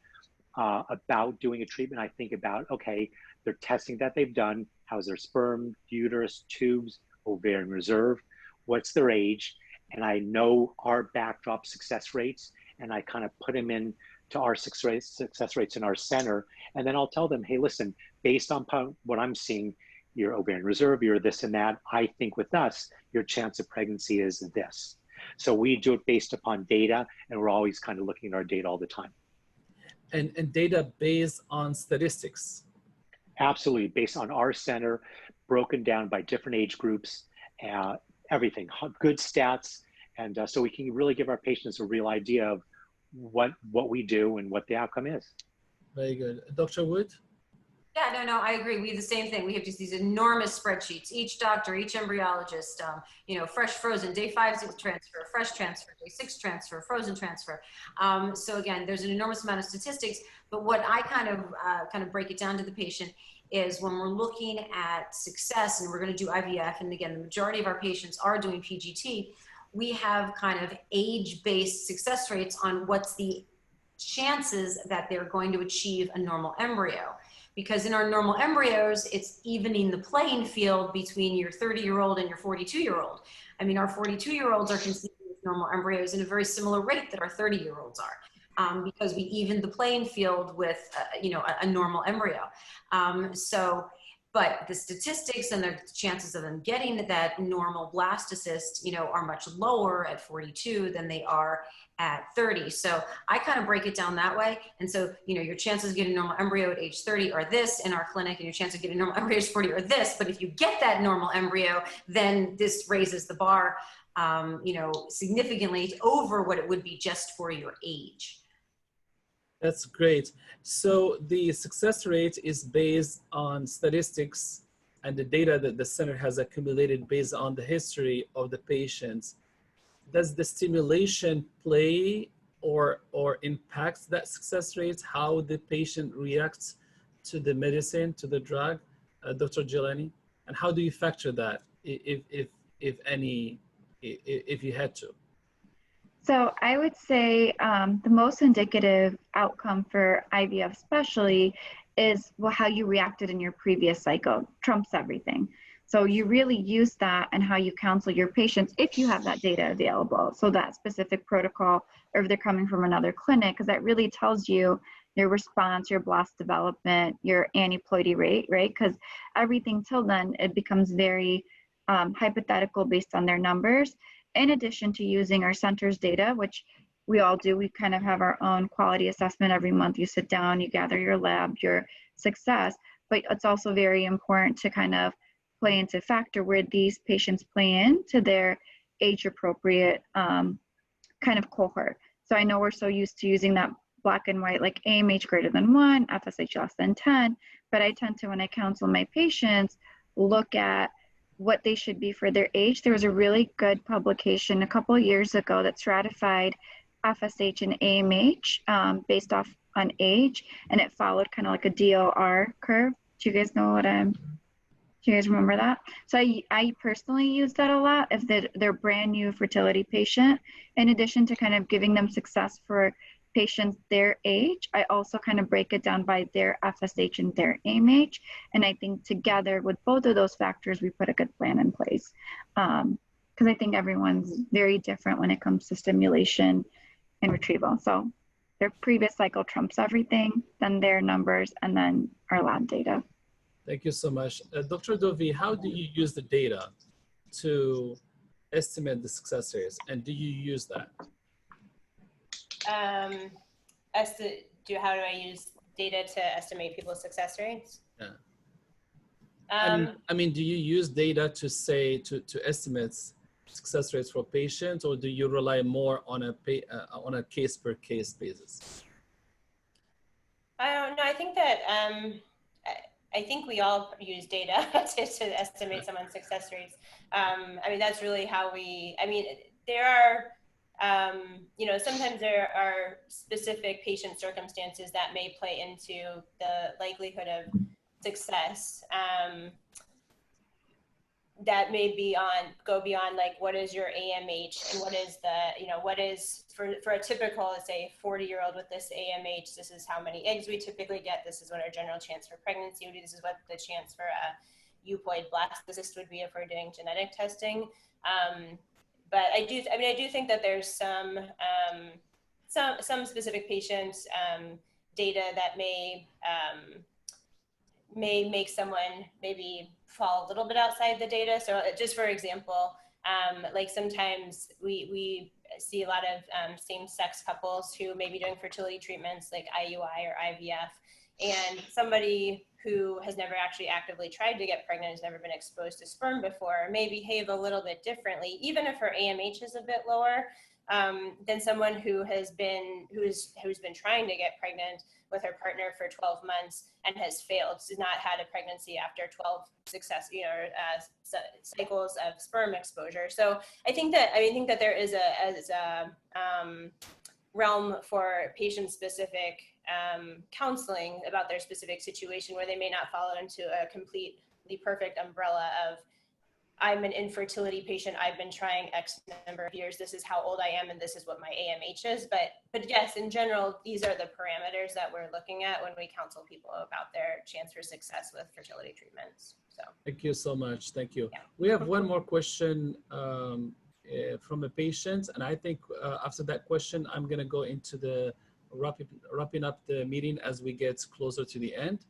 about doing a treatment, I think about, okay, their testing that they've done, how's their sperm, uterus, tubes, ovarian reserve, what's their age, and I know our backdrop success rates, and I kind of put them in to our success rates in our center. And then I'll tell them, hey, listen, based on what I'm seeing, your ovarian reserve, you're this and that, I think with us, your chance of pregnancy is this. So we do it based upon data, and we're always kind of looking at our data all the time. And data based on statistics. Absolutely, based on our center, broken down by different age groups, everything, good stats. And so we can really give our patients a real idea of what we do and what the outcome is. Very good. Dr. Wood? Yeah, no, I agree. We have the same thing. We have just these enormous spreadsheets. Each doctor, each embryologist, fresh, frozen, day 5 transfer, fresh transfer, day 6 transfer, frozen transfer. So again, there's an enormous amount of statistics. But what I kind of break it down to the patient is when we're looking at success, and we're going to do IVF, and again, the majority of our patients are doing PGT. We have kind of age-based success rates on what's the chances that they're going to achieve a normal embryo. Because in our normal embryos, it's evening the playing field between your 30-year-old and your 42-year-old. I mean, our 42-year-olds are conceiving with normal embryos in a very similar rate that our 30-year-olds are, because we evened the playing field with, a normal embryo. But the statistics and the chances of them getting that normal blastocyst, are much lower at 42 than they are at 30. So I kind of break it down that way. And so, your chances of getting a normal embryo at age 30 are this in our clinic, and your chance of getting a normal embryo at age 40 are this. But if you get that normal embryo, then this raises the bar, significantly over what it would be just for your age. That's great. So the success rate is based on statistics and the data that the center has accumulated based on the history of the patients. Does the stimulation play or impact that success rate, how the patient reacts to the medicine, to the drug, Dr. Jeelani? And how do you factor that, if you had to? So I would say the most indicative outcome for IVF especially is how you reacted in your previous cycle trumps everything. So you really use that and how you counsel your patients if you have that data available. So that specific protocol, or if they're coming from another clinic, because that really tells you your response, your blast development, your aneuploidy rate, right? Because everything till then, it becomes very hypothetical based on their numbers. In addition to using our center's data, which we all do, we kind of have our own quality assessment every month. You sit down, you gather your lab, your success, but it's also very important to kind of play into factor where these patients play into their age appropriate kind of cohort. So I know we're so used to using that black and white, like AMH greater than 1, FSH less than 10, but I tend to, when I counsel my patients, look at what they should be for their age. There was a really good publication a couple of years ago that stratified FSH and AMH based off on age, and it followed kind of like a DOR curve. Do you guys know what do you guys remember that? So I personally use that a lot if they're brand new fertility patient. In addition to kind of giving them success for patients their age, I also kind of break it down by their FSH and their AMH. And I think together with both of those factors, we put a good plan in place. Because I think everyone's very different when it comes to stimulation and retrieval. So their previous cycle trumps everything, then their numbers, and then our lab data. Thank you so much. Dr. Dovey, how do you use the data to estimate the success rates? And do you use that? How do I use data to estimate people's success rates? Yeah. I mean, do you use data to say, to estimate success rates for patients, or do you rely more on a case per case basis? I don't know. I think that, I think we all use data to estimate someone's success rates. I mean, that's really how there are, sometimes there are specific patient circumstances that may play into the likelihood of success. That may go beyond like, what is your AMH and what is what is for a typical, let's say 40-year-old with this AMH, this is how many eggs we typically get. This is what our general chance for pregnancy would be. This is what the chance for a euploid blastocyst would be if we're doing genetic testing. But I do think that there's some specific patient data that may make someone maybe fall a little bit outside the data. So just for example, like sometimes we see a lot of same-sex couples who may be doing fertility treatments like IUI or IVF, and somebody who has never actually actively tried to get pregnant, has never been exposed to sperm before, may behave a little bit differently, even if her AMH is a bit lower. than someone who has been trying to get pregnant with her partner for 12 months and has failed, has not had a pregnancy after 12 cycles of sperm exposure. So I think that there is a realm for patient-specific counseling about their specific situation where they may not fall into a completely perfect umbrella of, I'm an infertility patient, I've been trying X number of years, this is how old I am, and this is what my AMH is. But yes, in general, these are the parameters that we're looking at when we counsel people about their chance for success with fertility treatments. So thank you so much. Thank you. Yeah. We have one more question from a patient, and I think after that question, I'm going to go into the wrapping up the meeting as we get closer to the end.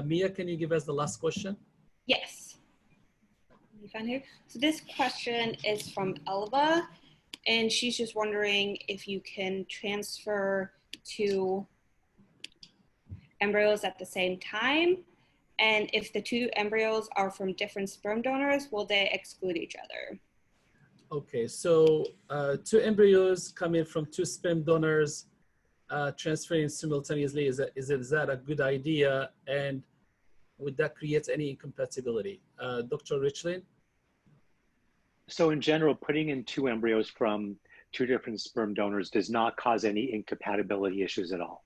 Mia, can you give us the last question? Yes. Let me find here. So this question is from Elva, and she's just wondering if you can transfer 2 embryos at the same time, and if the 2 embryos are from different sperm donors, will they exclude each other? Okay, so 2 embryos coming from 2 sperm donors transferring simultaneously, is that a good idea? And would that create any incompatibility? Dr. Richlin? So in general, putting in 2 embryos from 2 different sperm donors does not cause any incompatibility issues at all.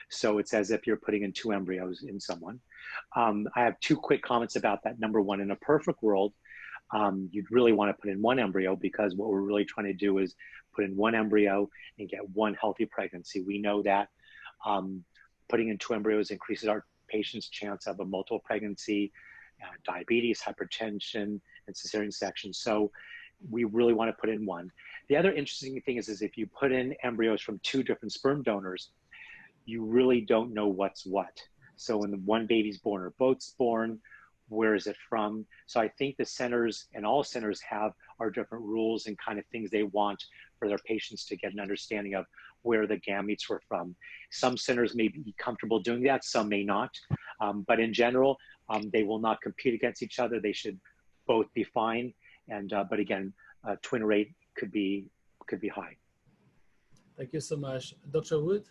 So it's as if you're putting in 2 embryos in someone. I have 2 quick comments about that. Number one, in a perfect world, you'd really want to put in 1 embryo, because what we're really trying to do is put in 1 embryo and get 1 healthy pregnancy. We know that putting in 2 embryos increases our patient's chance of a multiple pregnancy, diabetes, hypertension, and cesarean section. So we really want to put in 1. The other interesting thing is if you put in embryos from 2 different sperm donors, you really don't know what's what. So when the one baby's born or both's born, where is it from? So I think the centers, and all centers have our different rules and kind of things they want for their patients to get an understanding of where the gametes were from. Some centers may be comfortable doing that, some may not. But in general, they will not compete against each other. They should both be fine. And but again, twin rate could be high. Thank you so much. Dr. Wood?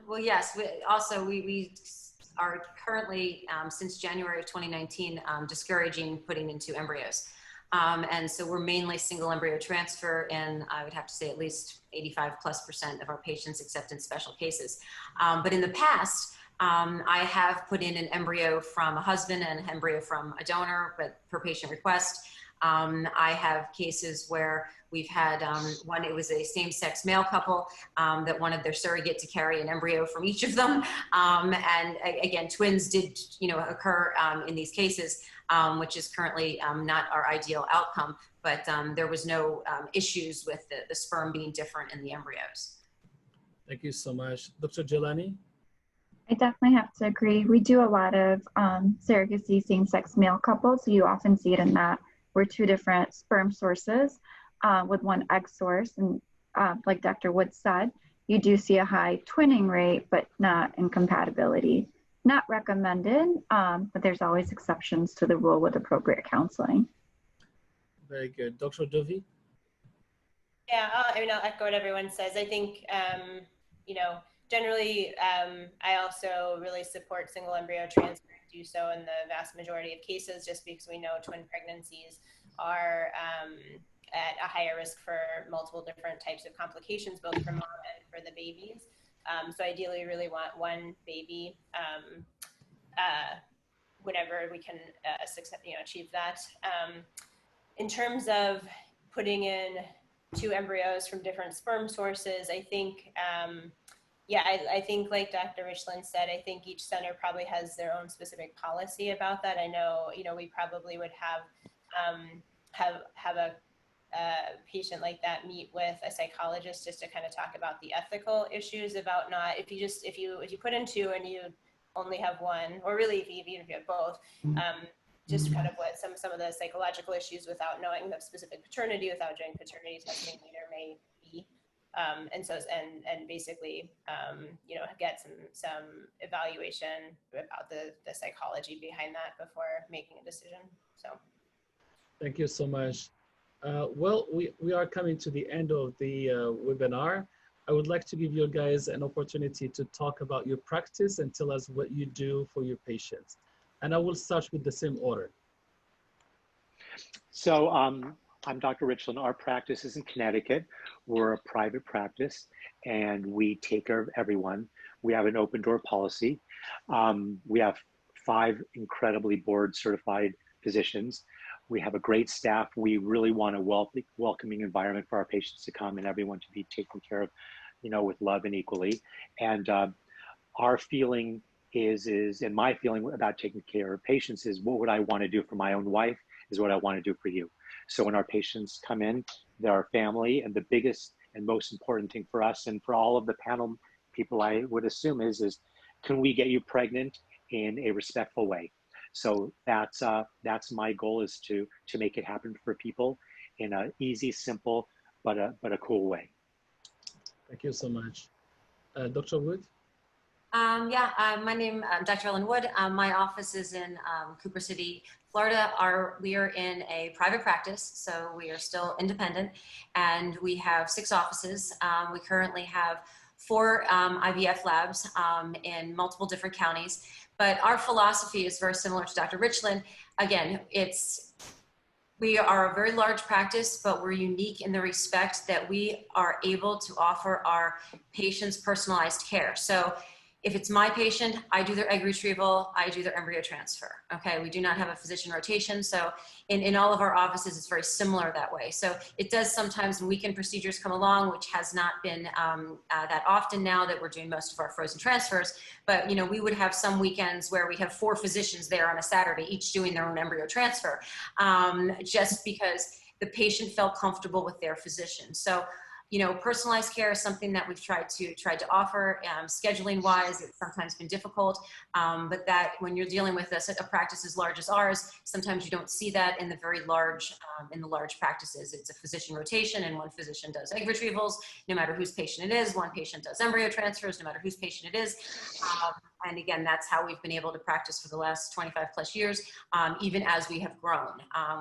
Well, yes, we are currently, since January of 2019, discouraging putting in 2 embryos. And so we're mainly single embryo transfer, and I would have to say at least 85+% of our patients, except in special cases. But in the past, I have put in an embryo from a husband and an embryo from a donor, but per patient request. I have cases where we've had one, it was a same-sex male couple that wanted their surrogate to carry an embryo from each of them. And again, twins did, occur in these cases, which is currently not our ideal outcome, but there was no issues with the sperm being different in the embryos. Thank you so much. Dr. Jeelani? I definitely have to agree. We do a lot of surrogacy same-sex male couples, so you often see it in that we're 2 different sperm sources with 1 egg source. And like Dr. Wood said, you do see a high twinning rate, but not incompatibility. Not recommended, but there's always exceptions to the rule with appropriate counseling. Very good. Dr. Dovey? Yeah, I'll echo what everyone says. I think, generally, I also really support single embryo transfer, do so in the vast majority of cases, just because we know twin pregnancies are at a higher risk for multiple different types of complications, both for mom and for the babies. So ideally, we really want 1 baby whenever we can achieve that. In terms of putting in 2 embryos from different sperm sources, I think, I think like Dr. Richlin said, I think each center probably has their own specific policy about that. I know, we probably would have a patient like that meet with a psychologist just to kind of talk about the ethical issues about not, if you put in 2 and you only have 1, or really even if you have both, just kind of what some of the psychological issues without knowing the specific paternity, without doing paternity testing later may be. And basically, get some evaluation about the psychology behind that before making a decision. So, thank you so much. Well, we are coming to the end of the webinar. I would like to give you guys an opportunity to talk about your practice and tell us what you do for your patients. And I will start with the same order. So I'm Dr. Richlin. Our practice is in Connecticut. We're a private practice and we take care of everyone. We have an open door policy. We have 5 incredibly board certified physicians. We have a great staff. We really want a welcoming environment for our patients to come and everyone to be taken care of, you know, with love and equally. And our feeling is, and my feeling about taking care of patients is, what would I want to do for my own wife is what I want to do for you. So when our patients come in, they're our family, and the biggest and most important thing for us and for all of the panel people, I would assume, is can we get you pregnant in a respectful way? So that's my goal, is to make it happen for people in an easy, simple, but a cool way. Thank you so much. Dr. Wood? My name is Dr. Ellen Wood. My office is in Cooper City, Florida. We are in a private practice, so we are still independent, and we have 6 offices. We currently have 4 IVF labs in multiple different counties, but our philosophy is very similar to Dr. Richlin. Again, we are a very large practice, but we're unique in the respect that we are able to offer our patients personalized care. So if it's my patient, I do their egg retrieval, I do their embryo transfer. Okay, we do not have a physician rotation. So in all of our offices, it's very similar that way. So it does sometimes when weekend procedures come along, which has not been that often now that we're doing most of our frozen transfers. But you know, we would have some weekends where we have 4 physicians there on a Saturday, each doing their own embryo transfer, just because the patient felt comfortable with their physician. So, you know, personalized care is something that we've tried to offer. Scheduling wise, it's sometimes been difficult, but that when you're dealing with a practice as large as ours, sometimes you don't see that in the very large, in the large practices. It's a physician rotation, and one physician does egg retrievals, no matter whose patient it is. One patient does embryo transfers, no matter whose patient it is. And again, that's how we've been able to practice for the last 25 plus years. Even as we have grown,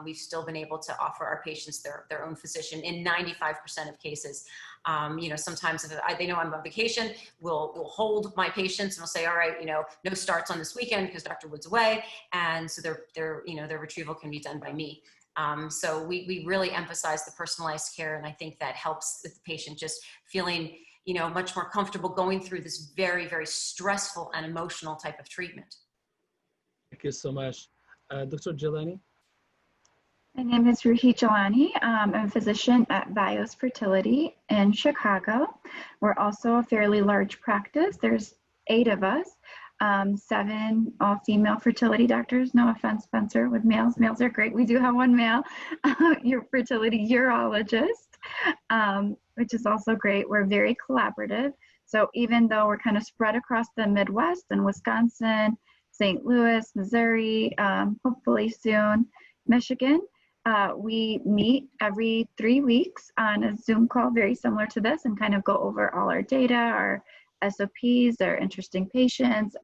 we've still been able to offer our patients their own physician in 95% of cases. You know, sometimes if they know I'm on vacation, we'll hold my patients and we'll say, all right, you know, no starts on this weekend because Dr. Wood's away. And so their retrieval can be done by me. So we really emphasize the personalized care. And I think that helps with the patient just feeling, you know, much more comfortable going through this very, very stressful and emotional type of treatment. Thank you so much. Dr. Jeelani? My name is Roohi Jeelani. I'm a physician at Embryos Fertility in Chicago. We're also a fairly large practice. There's 8 of us, 7 all-female fertility doctors. No offense, Spencer, with males. Males are great. We do have 1 male, your fertility urologist, which is also great. We're very collaborative. So even though we're kind of spread across the Midwest and Wisconsin, St. Louis, Missouri, hopefully soon, Michigan, we meet every 3 weeks on a Zoom call very similar to this and kind of go over all our data, our SOPs, our interesting patients.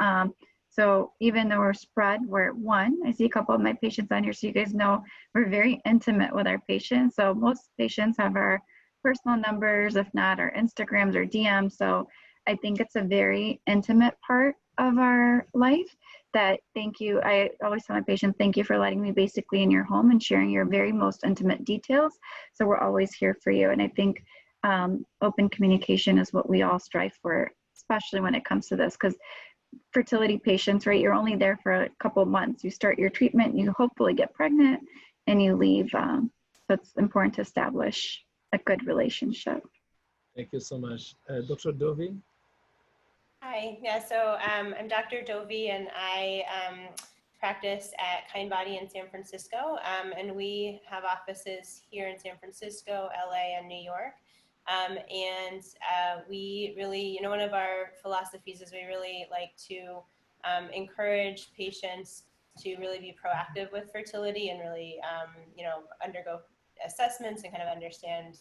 So even though we're spread, we're 1. I see a couple of my patients on here, so you guys know we're very intimate with our patients. So most patients have our personal numbers, if not our Instagrams or DMs. So I think it's a very intimate part of our life that, thank you. I always tell my patients, thank you for letting me basically in your home and sharing your very most intimate details. So we're always here for you. And I think open communication is what we all strive for, especially when it comes to this, because fertility patients, right, you're only there for a couple of months. You start your treatment, you hopefully get pregnant, and you leave. So it's important to establish a good relationship. Thank you so much. Dr. Dovey? Hi, yeah, so I'm Dr. Dovey, and I practice at Kind Body in San Francisco, and we have offices here in San Francisco, LA, and New York. And we really, you know, one of our philosophies is we really like to encourage patients to really be proactive with fertility and really, you know, undergo assessments and kind of understand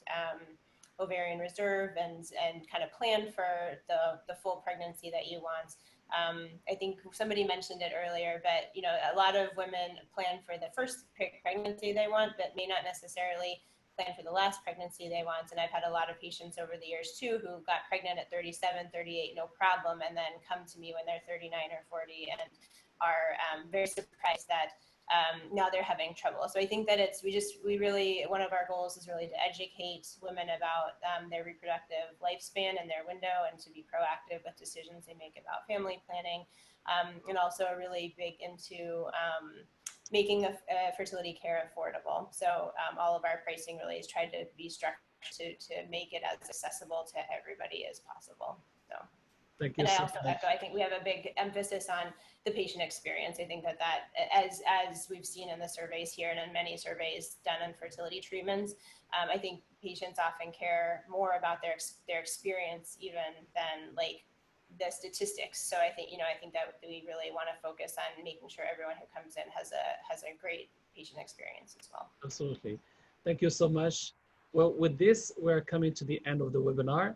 ovarian reserve and kind of plan for the full pregnancy that you want. I think somebody mentioned it earlier, but you know, a lot of women plan for the first pregnancy they want, but may not necessarily plan for the last pregnancy they want. And I've had a lot of patients over the years too who got pregnant at 37, 38, no problem, and then come to me when they're 39 or 40 and are very surprised that now they're having trouble. So I think that we really, one of our goals is really to educate women about their reproductive lifespan and their window, and to be proactive with decisions they make about family planning, and also really big into making the fertility care affordable. So all of our pricing really is tried to be structured to make it as accessible to everybody as possible. So. Thank you. And I also echo, I think we have a big emphasis on the patient experience. I think that as we've seen in the surveys here and in many surveys done on fertility treatments, I think patients often care more about their experience even than like the statistics. So I think, I think that we really want to focus on making sure everyone who comes in has a great patient experience as well. Absolutely. Thank you so much. Well, with this, we're coming to the end of the webinar.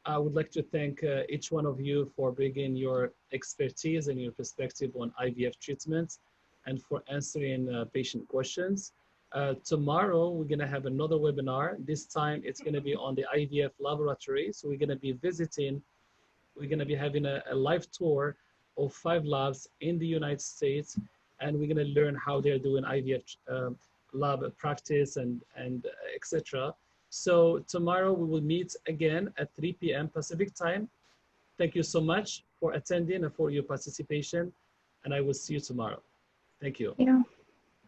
I would like to thank each one of you for bringing your expertise and your perspective on IVF treatments and for answering patient questions. Tomorrow, we're going to have another webinar. This time, it's going to be on the IVF laboratory. So we're going to be having a live tour of 5 labs in the United States, and we're going to learn how they're doing IVF lab practice and etc. So tomorrow we will meet again at 3 p.m. Pacific time. Thank you so much for attending and for your participation, and I will see you tomorrow. Thank you. Yeah.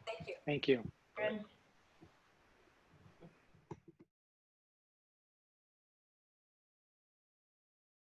Thank you. Thank you.